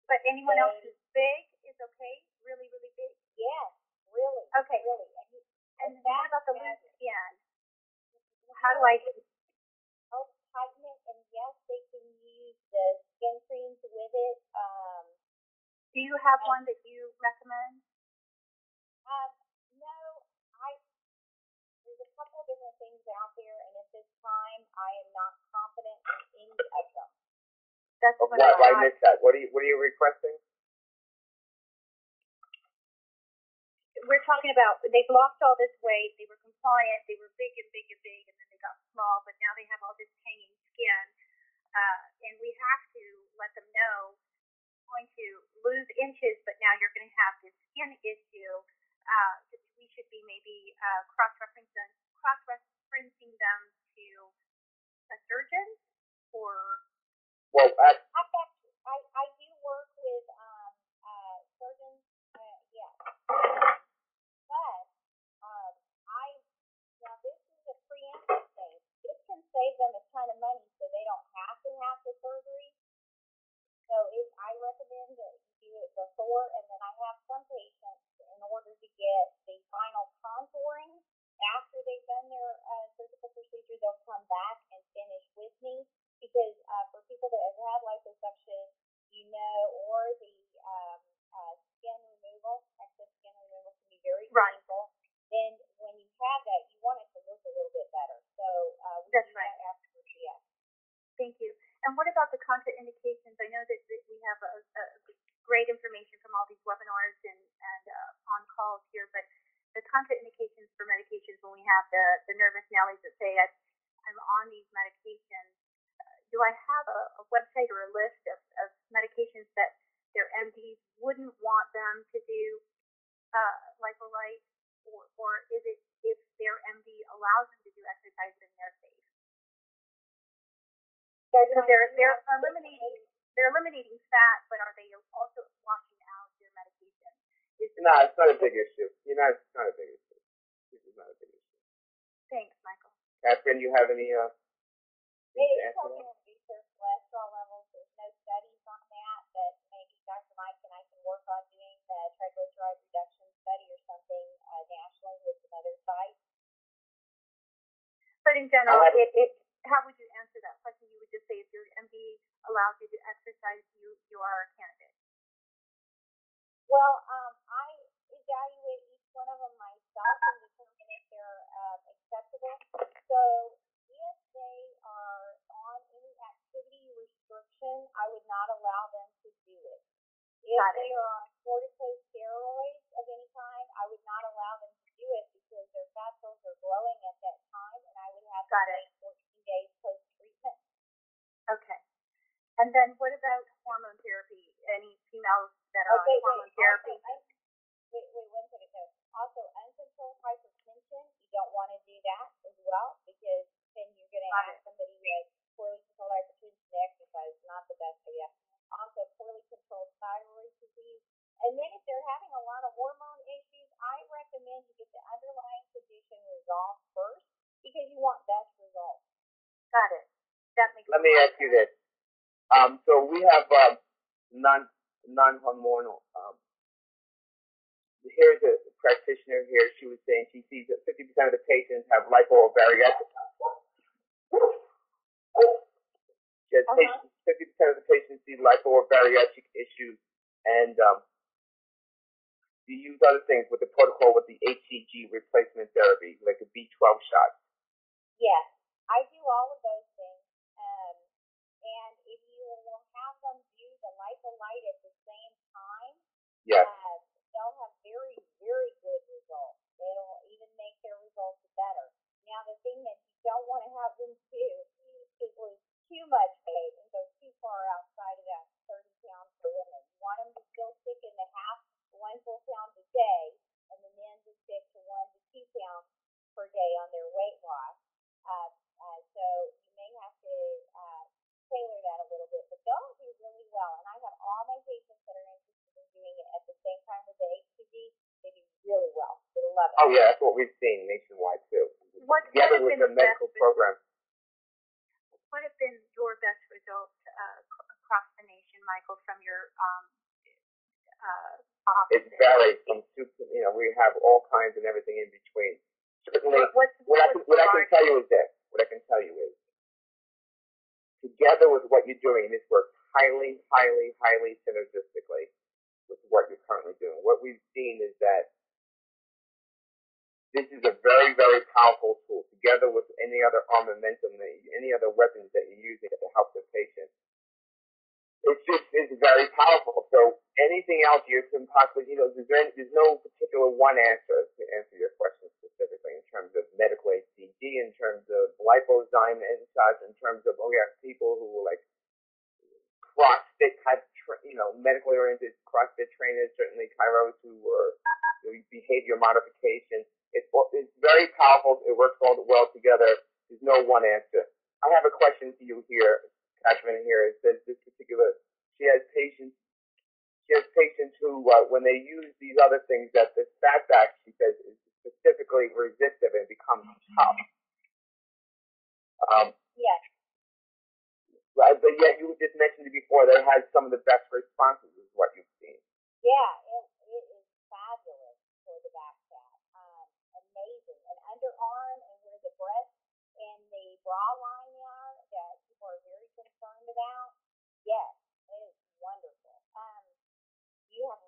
But anyone else who's big is okay? Really, really big? Yes, really. Okay. Really. And what about the loose skin? How do I help tighten it? And yes, they can use the skin creams with it. Do you have one that you recommend? No, there's a couple of different things out there, and at this time, I am not confident in any of them. That's what I missed that. What are you requesting? We're talking about they've lost all this weight, they were compliant, they were big and big and big, and then they got small, but now they have all this hanging skin, and we have to let them know you're going to lose inches, but now you're going to have this skin issue. We should be maybe cross-referencing them to a surgeon or. Well, I do work with surgeons, yes. But now this is a preemptive thing. This can save them a ton of money so they don't have to have the surgery. So I recommend that you do it before, and then I have some patients, in order to get the final contouring, after they've done their surgical procedure, they'll come back and finish with me. Because for people that have had liposuction, or the skin removal, excess skin removal can be very painful. Then when you have that, you want it to look a little bit better. So that's right. Afterwards, yes. Thank you. And what about the contraindications? I know that we have a great information from all these webinars and on calls here, but the contraindications for medications when we have the nervous Nellies that say I'm on these medications. Do I have a website or a list of medications that their MDs wouldn't want them to do lipolite, or is it if their MD allows them to do exercise then they're safe? So they're eliminating fat, but are they also washing out their medication? No, it's not a big issue. It's not a big issue. This is not a big issue. Thanks, Michael. Kathryn, you have any? They helping reduce their cholesterol levels. There's no studies on that, but maybe Dr. Mike and I can work on doing the triglyceride reduction study or something nationally with some other sites. But in general, how would you answer that question? You would just say if your MD allows you to exercise, you are a candidate. Well, I evaluate each one of them myself and determine if they're acceptable. So if they are on any activity restriction, I would not allow them to do it. If they are on corticosteroids of any kind, I would not allow them to do it because their fat cells are growing at that time, and I would have to wait 14 days post-treatment. Okay. And then what about hormone therapy? Any females that are on hormone therapy? Wait 1 second though. Also, uncontrolled hypertension, you don't want to do that as well because then you're going to ask somebody with poorly controlled hypertension to exercise. Not the best for you. Also, poorly controlled thyroid disease. And then if they're having a lot of hormone issues, I recommend you get the underlying condition resolved first because you want best results. Got it. That makes Let me ask you this. So we have non-hormonal. Here's a practitioner here. She was saying she sees that 50% of the patients have lipo-bariatric. She has 50% of the patients see lipo-bariatric issues, and you use other things with the protocol with the HCG replacement therapy, like a B12 shot. Yes, I do all of those things. And if you will have them do the lipolite at the same time, yes, they'll have very, very good results. It'll even make their results better. Now, the thing that you don't want to have them do is lose too much weight and go too far outside of that 30 pounds for women. You want them to still stick in the half, 1 full pound a day, and the men to stick to 1 to 2 pounds per day on their weight loss. So you may have to tailor that a little bit, but they'll do really well. And I have all my patients that are interested in doing it at the same time with the HCG. They do really well. They love it. Oh yeah, that's what we've seen nationwide too. Together with the medical program. What have been your best results across the nation, Michael, from your office? It varies from we have all kinds and everything in between. Certainly, what I can tell you is this. What I can tell you is, together with what you're doing, this works highly, highly, highly synergistically with what you're currently doing. What we've seen is that this is a very, very powerful tool, together with any other armamentum, any other weapons that you're using to help the patient. It's very powerful. So anything else you can possibly, there's no particular one answer to answer your question specifically in terms of medical HCG, in terms of lipozyme shots, in terms of, people who are like CrossFit type, medically oriented CrossFit trainers, certainly chiros who are behavior modification. It's very powerful. It works all well together. There's no one answer. I have a question for you here, Kathryn. Here it says she has patients who, when they use these other things, that the fatback, she says, is specifically resistive and becomes tough. Yes. Right, but yet you just mentioned it before. They had some of the best responses, is what you've seen. Yeah, it is fabulous for the back fat. Amazing. And underarm and where the breast and the bra line are that people are very concerned about. Yes, it is wonderful. You have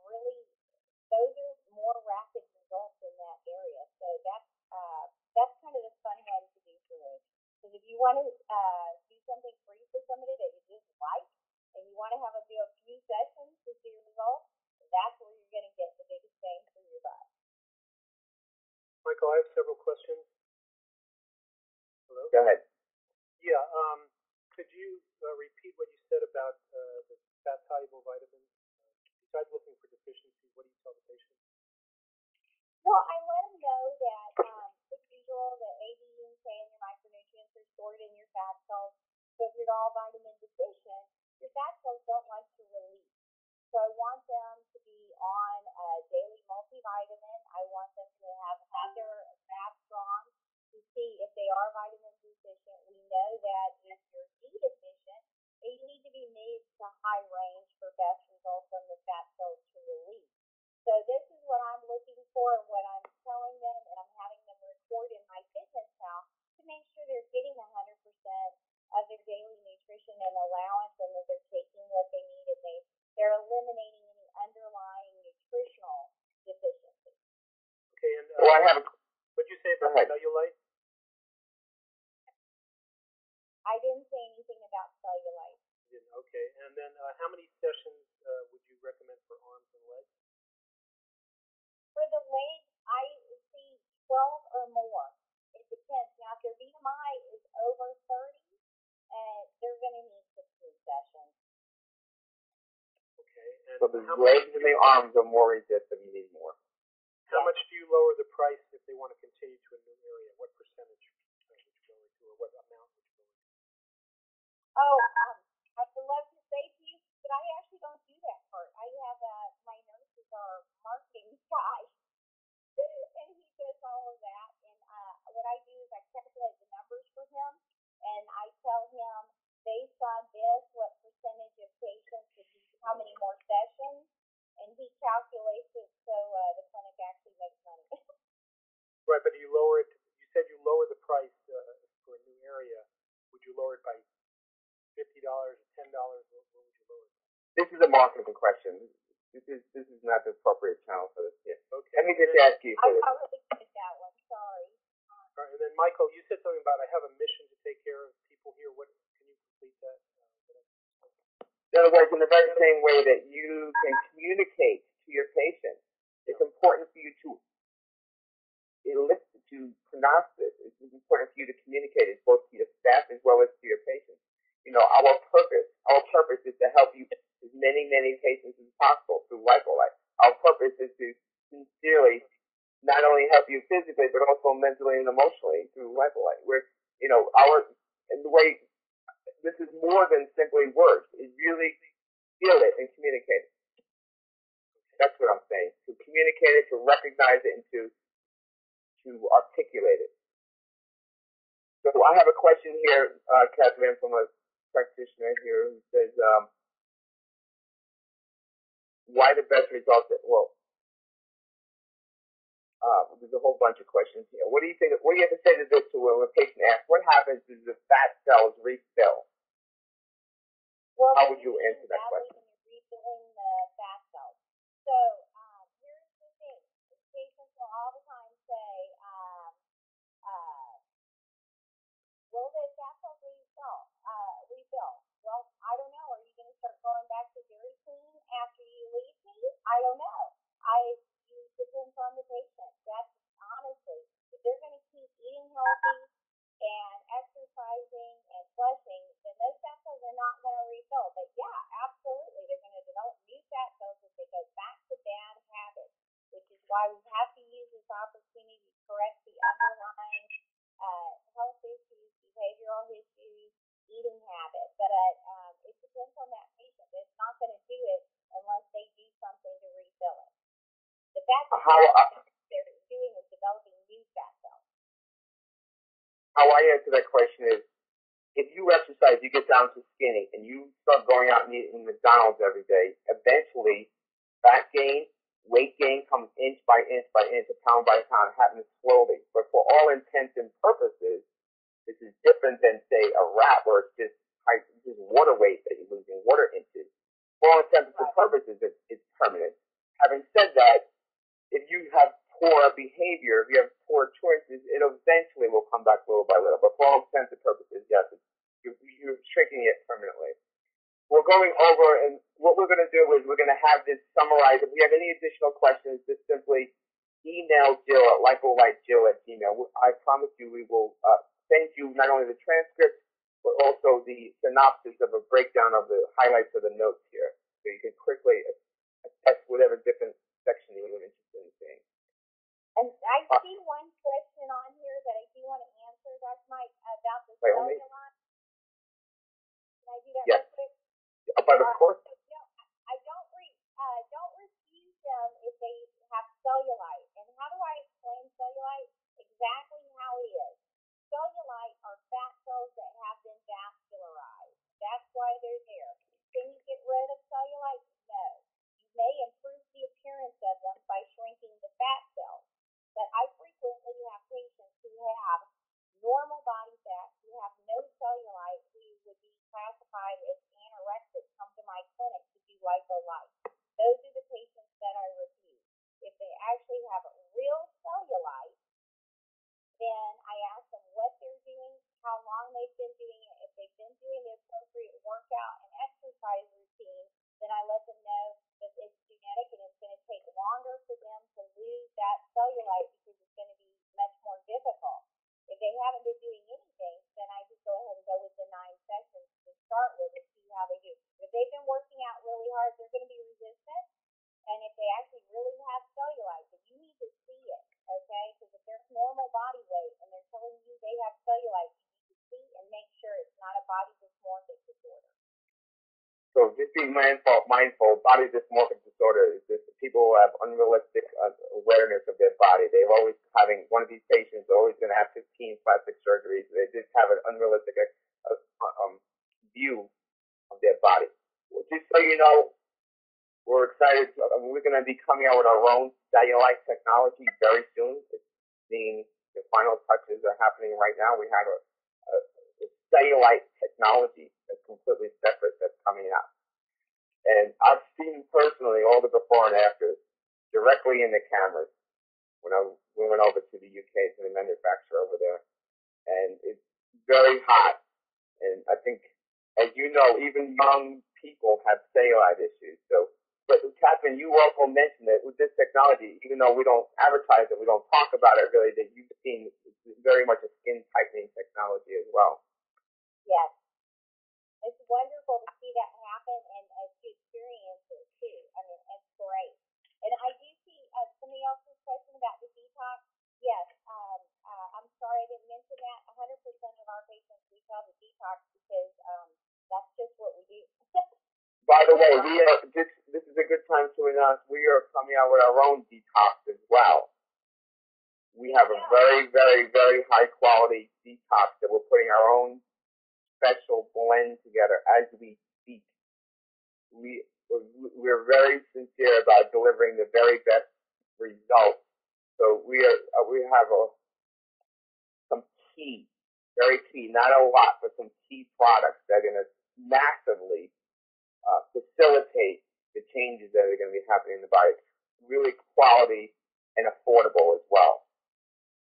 those are more rapid results in that area. So that's kind of the fun one to do for me. Because if you want to do something free for somebody that you just like, and you want to have them do a few sessions to see your results, that's where you're going to get the biggest bang for your buck. Michael, I have several questions. Hello? Go ahead. Yeah, could you repeat what you said about the fat-soluble vitamins? Besides looking for deficiencies, what do you tell the patient? Well, I let them know that, as usual, the A, D, and K and your micronutrients are stored in your fat cells. So if you're all vitamin deficient, your fat cells don't like to release. So I want them to be on a daily multivitamin. I want them to have their fat strong to see if they are vitamin deficient. We know that if you're D deficient, they need to be made to high range for best results from the fat cells to release. So this is what I'm looking for and what I'm telling them, and I'm having them record in my fitness house to make sure they're getting 100% of their daily nutrition and allowance, and that they're taking what they need, and they're eliminating any underlying nutritional deficiencies. Okay, and what did you say about cellulite? I didn't say anything about cellulite. You didn't? Okay, and then how many sessions would you recommend for arms and legs? For the legs, I see 12 or more. It depends. Now, if their BMI is over 30, they're going to need 16 sessions. Okay. And so the legs and the arms are more resistant. You need more. How much do you lower the price if they want to continue to a new area? What percentage would you go into, or what amount would you go into? Oh, I'd love to say to you, but I actually don't do that part. I have my nurses are marketing guy, and he does all of that. And what I do is I calculate the numbers for him, and I said you lower the price for a new area. Would you lower it by $50 or $10? What would you lower it by? This is a marketing question. This is not the appropriate channel for this here. Okay. Let me just ask you for this. I really missed that one. Sorry. All right, and then Michael, you said something about I have a mission to take care of people here. What can you complete that? In other words, in the very same way that you can communicate to your patient, it's important for you to pronounce this. It's important for you to communicate it both to your staff as well as to your patients. You know, our purpose is to help you as many patients as possible through LipoLife. Our purpose is to sincerely not only help you physically but also mentally and emotionally through LipoLife. We're, you know, and the way this is more than simply words. It's really feel it and communicate it. That's what I'm saying. To communicate it, to recognize it, and to articulate it. So I have a question here, Kathryn, from a practitioner here who says, why the best results? There's a whole bunch of questions here. What do you think? What do you have to say to this to when a patient asks, what happens is the fat cells refill? Well, how would you answer that question? When you're refilling the fat cells. So here's the thing. Patients will all the time say, will the fat cells refill? Well, I don't know. Are you going to start going back to Dairy Queen after you leave me? I don't know. It depends on the patient. That's honestly, if they're going to keep eating healthy and exercising and flushing, then those fat cells are not going to refill. But yeah, absolutely, they're going to develop new fat cells if they go back to bad habits, which is why we have to use this opportunity to correct the underlying health issues, behavioral issues, eating habits. But it depends on that patient. It's not going to do it unless they do something to refill it. The fat cells they're doing is developing new fat cells. How I answer that question is, if you exercise, you get down to skinny, and you start going out and eating McDonald's every day, eventually fat gain, weight gain comes inch by inch by inch, pound by pound, happens slowly. But for all intents and purposes, this is different than, say, a rat where it's just water weight that you're losing, water inches. For all intents and purposes, it's permanent. Having said that, if you have poor behavior, if you have poor choices, it eventually will come back little by little. But for all intents and purposes, yes, you're shrinking it permanently. We're going over, and what we're going to do is we're going to have this summarized. If we have any additional questions, just simply email Jill at lipolitejill@gmail. I promise you we will send you not only the transcript, but also the synopsis of a breakdown of the highlights of the notes here. So you can quickly attach whatever different section you're interested in seeing. And I see one question on here that I do want to answer, Dr. Mike, about the cellulite. Can I do that real quick? But of course. Don't refuse them if they have cellulite. And how do I explain cellulite? Exactly how it is. Cellulite are fat cells that have been vascularized. That's why they're there. Can you get rid of cellulite? No. You may improve the appearance of them by shrinking the fat cells. But I frequently have patients who have normal body fat, who have no cellulite, who would be classified as anorexic, come to my clinic to do LipoLife. Those are the patients that I refuse. If they actually have real cellulite, then I ask them what they're doing, how long they've been doing it. If they've been doing the appropriate workout and exercise routine, then I let them know that it's genetic and it's going to take longer for them to lose that cellulite because it's going to be much more difficult. If they haven't been doing anything, then I just go ahead and go with the 9 sessions to start with and see how they do. If they've been working out really hard, they're going to be resistant. And if they actually really have cellulite, then you need to see it, okay? Because if they're normal body weight and they're telling you they have cellulite, you need to see and make sure it's not a body dysmorphic disorder. So just be mindful. Body dysmorphic disorder is just people who have unrealistic awareness of their body. They're always having, one of these patients are always going to have 15 plastic surgeries. They just have an unrealistic view of their body. Well, just so you know, we're excited. We're going to be coming out with our own cellulite technology very soon. It's being The final touches are happening right now. We have a cellulite technology that's completely separate that's coming out. And I've seen personally all the before and afters directly in the cameras when we went over to the UK to the manufacturer over there. And it's very hot. And I think, as you know, even young people have cellulite issues. So, but Kathryn, you also mentioned that with this technology, even though we don't advertise it, we don't talk about it really, that you've seen very much a skin tightening technology as well. Yes. It's wonderful to see that happen and to experience it too. I mean, it's great. And I do see somebody else's question about the detox. Yes, I'm sorry I didn't mention that. 100% of our patients we tell the detox because that's just what we do. By the way, this is a good time to announce we are coming out with our own detox as well. We have a very, very, very high quality detox that we're putting our own special blend together as we speak. We're very sincere about delivering the very best results. So we have some key, very key, not a lot, but some key products that are going to massively facilitate the changes that are going to be happening in the body. Really quality and affordable as well.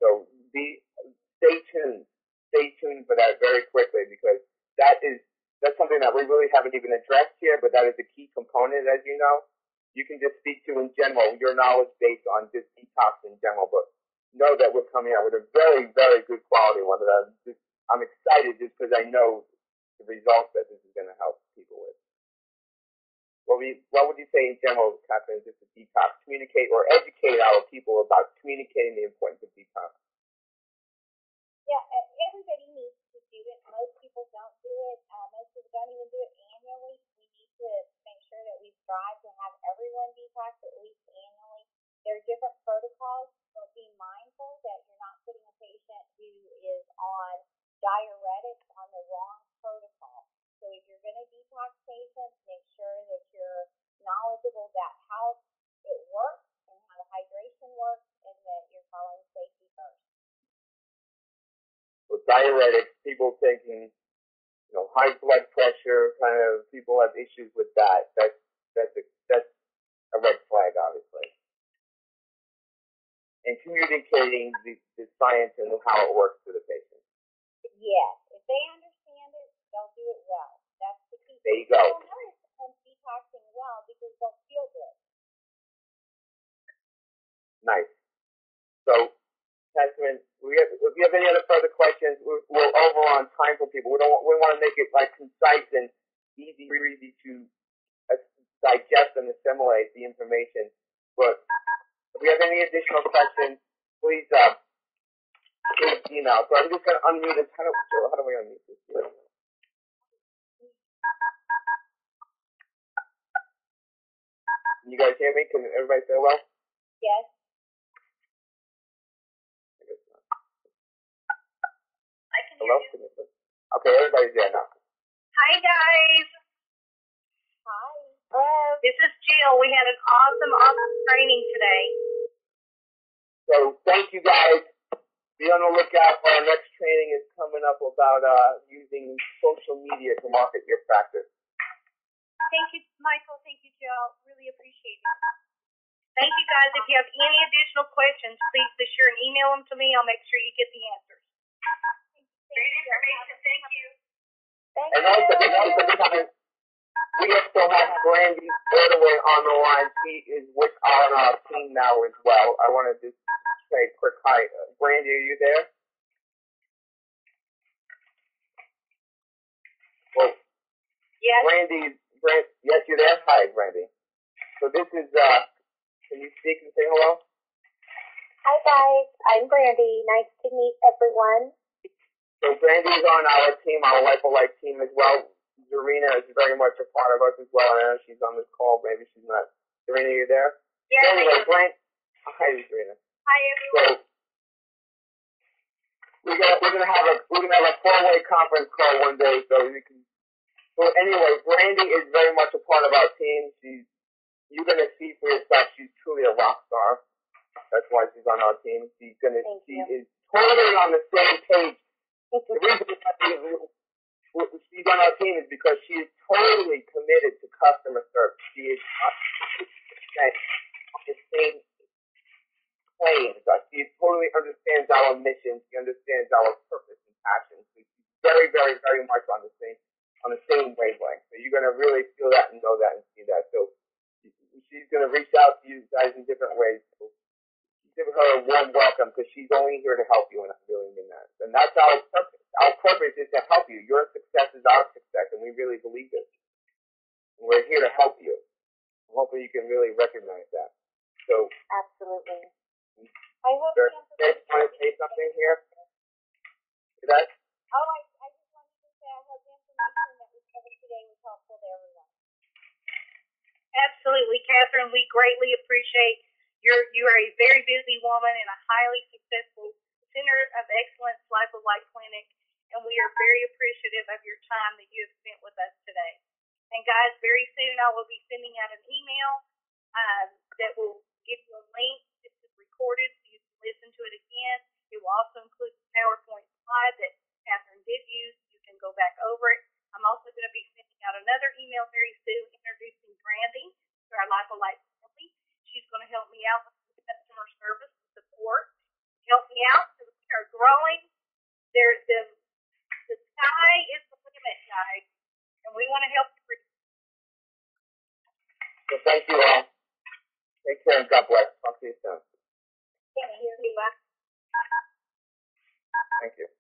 So stay tuned. Stay tuned for that very quickly because that's something that we really haven't even addressed here, but that is a key component, as you know. You can just speak to in general your knowledge based on just detox in general, but know that we're coming out with a very, very good quality one that I'm excited just because I know the results that this is going to help people with. What would you say in general, Kathryn, just a detox? Communicate or educate our people about communicating the importance of detox. Yeah, everybody needs to do it. Most people don't do it. Most people don't even do it annually. We need to make sure that we strive to have everyone detox at least annually. There are different protocols, so be mindful that you're not putting a patient who is on diuretics on the wrong protocol. So if you're going to detox patients, make sure that you're knowledgeable about how it works and how the hydration works and that you're following safety first. With diuretics, people thinking, high blood pressure, kind of people have issues with that. That's a red flag, obviously. And communicating the science and how it works to the patient. Yes, if they understand it, they'll do it well. That's the key. There you go. They'll notice them detoxing well because they'll feel good. Nice. So, Kathryn, if you have any other further questions, we're over on time for people. We want to make it concise and easy to digest and assimilate the information. But if you have any additional questions, please email. So I'm just going to unmute this. How do we unmute this? Can you guys hear me? Can everybody say hello? Yes. Hello? Okay, everybody's there now. Hi, guys. Hi. Hello. This is Jill. We had an awesome training today. So thank you, guys. Be on the lookout for our next training is coming up about using social media to market your practice. Thank you, Michael. Thank you, Jill. Really appreciate it. Thank you, guys. If you have any additional questions, please be sure and email them to me. I'll make sure you get the answers. Great information. Thank you. And also, we also have Brandy Ordway on the line. She is on our team now as well. I want to just say a quick hi. Brandy, are you there? Well, yes. Yes, you're there? Hi, Brandy. So this is, can you speak and say hello? Hi, guys. I'm Brandy. Nice to meet everyone. So Brandy is on our team, our LIPO Life team as well. Zarina is very much a part of us as well. I know she's on this call. Maybe she's not. Zarina, you there? Yes. Anyway, hi, Zarina. Hi, everyone. So we're gonna have a 4-way conference call one day, so you can. So anyway, Brandy is very much a part of our team. You're gonna see for yourself. She's truly a rock star. That's why she's on our team. She is totally on the same page. The reason she's on our team is because she is totally committed to customer service. She is on the same plane. She totally understands our mission. She understands our purpose and passion. She's very, very, very much on the same wavelength. So you're going to really feel that and know that and see that. So she's going to reach out to you guys in different ways. So give her a warm welcome because she's only here to help you, and I really mean that. And that's our purpose. Our purpose is to help you. Your success is our success, and we really believe this. And we're here to help you. And hopefully you can really recognize that. So absolutely. I hope you want to say something here? That? Oh, I just wanted to say I hope the information that we covered today was helpful to everyone. Absolutely, Kathryn. We greatly appreciate you are a very busy woman in a highly successful Center of Excellence LIPO Light Clinic, and we are very appreciative of your time that you have spent with us today. And guys, very soon I will be sending out an email that will give you a link. This is recorded, so you can listen to it again. It will also include the PowerPoint slide that Kathryn did use. You can go back over it. I'm also going to be sending out another email very soon introducing Brandy to our LIPO Light family. She's going to help me out with customer service support. Help me out because we are growing. The sky is the limit, guys, and we want to help you. So thank you all. Take care and God bless. Talk to you soon. Thank you. Thank you.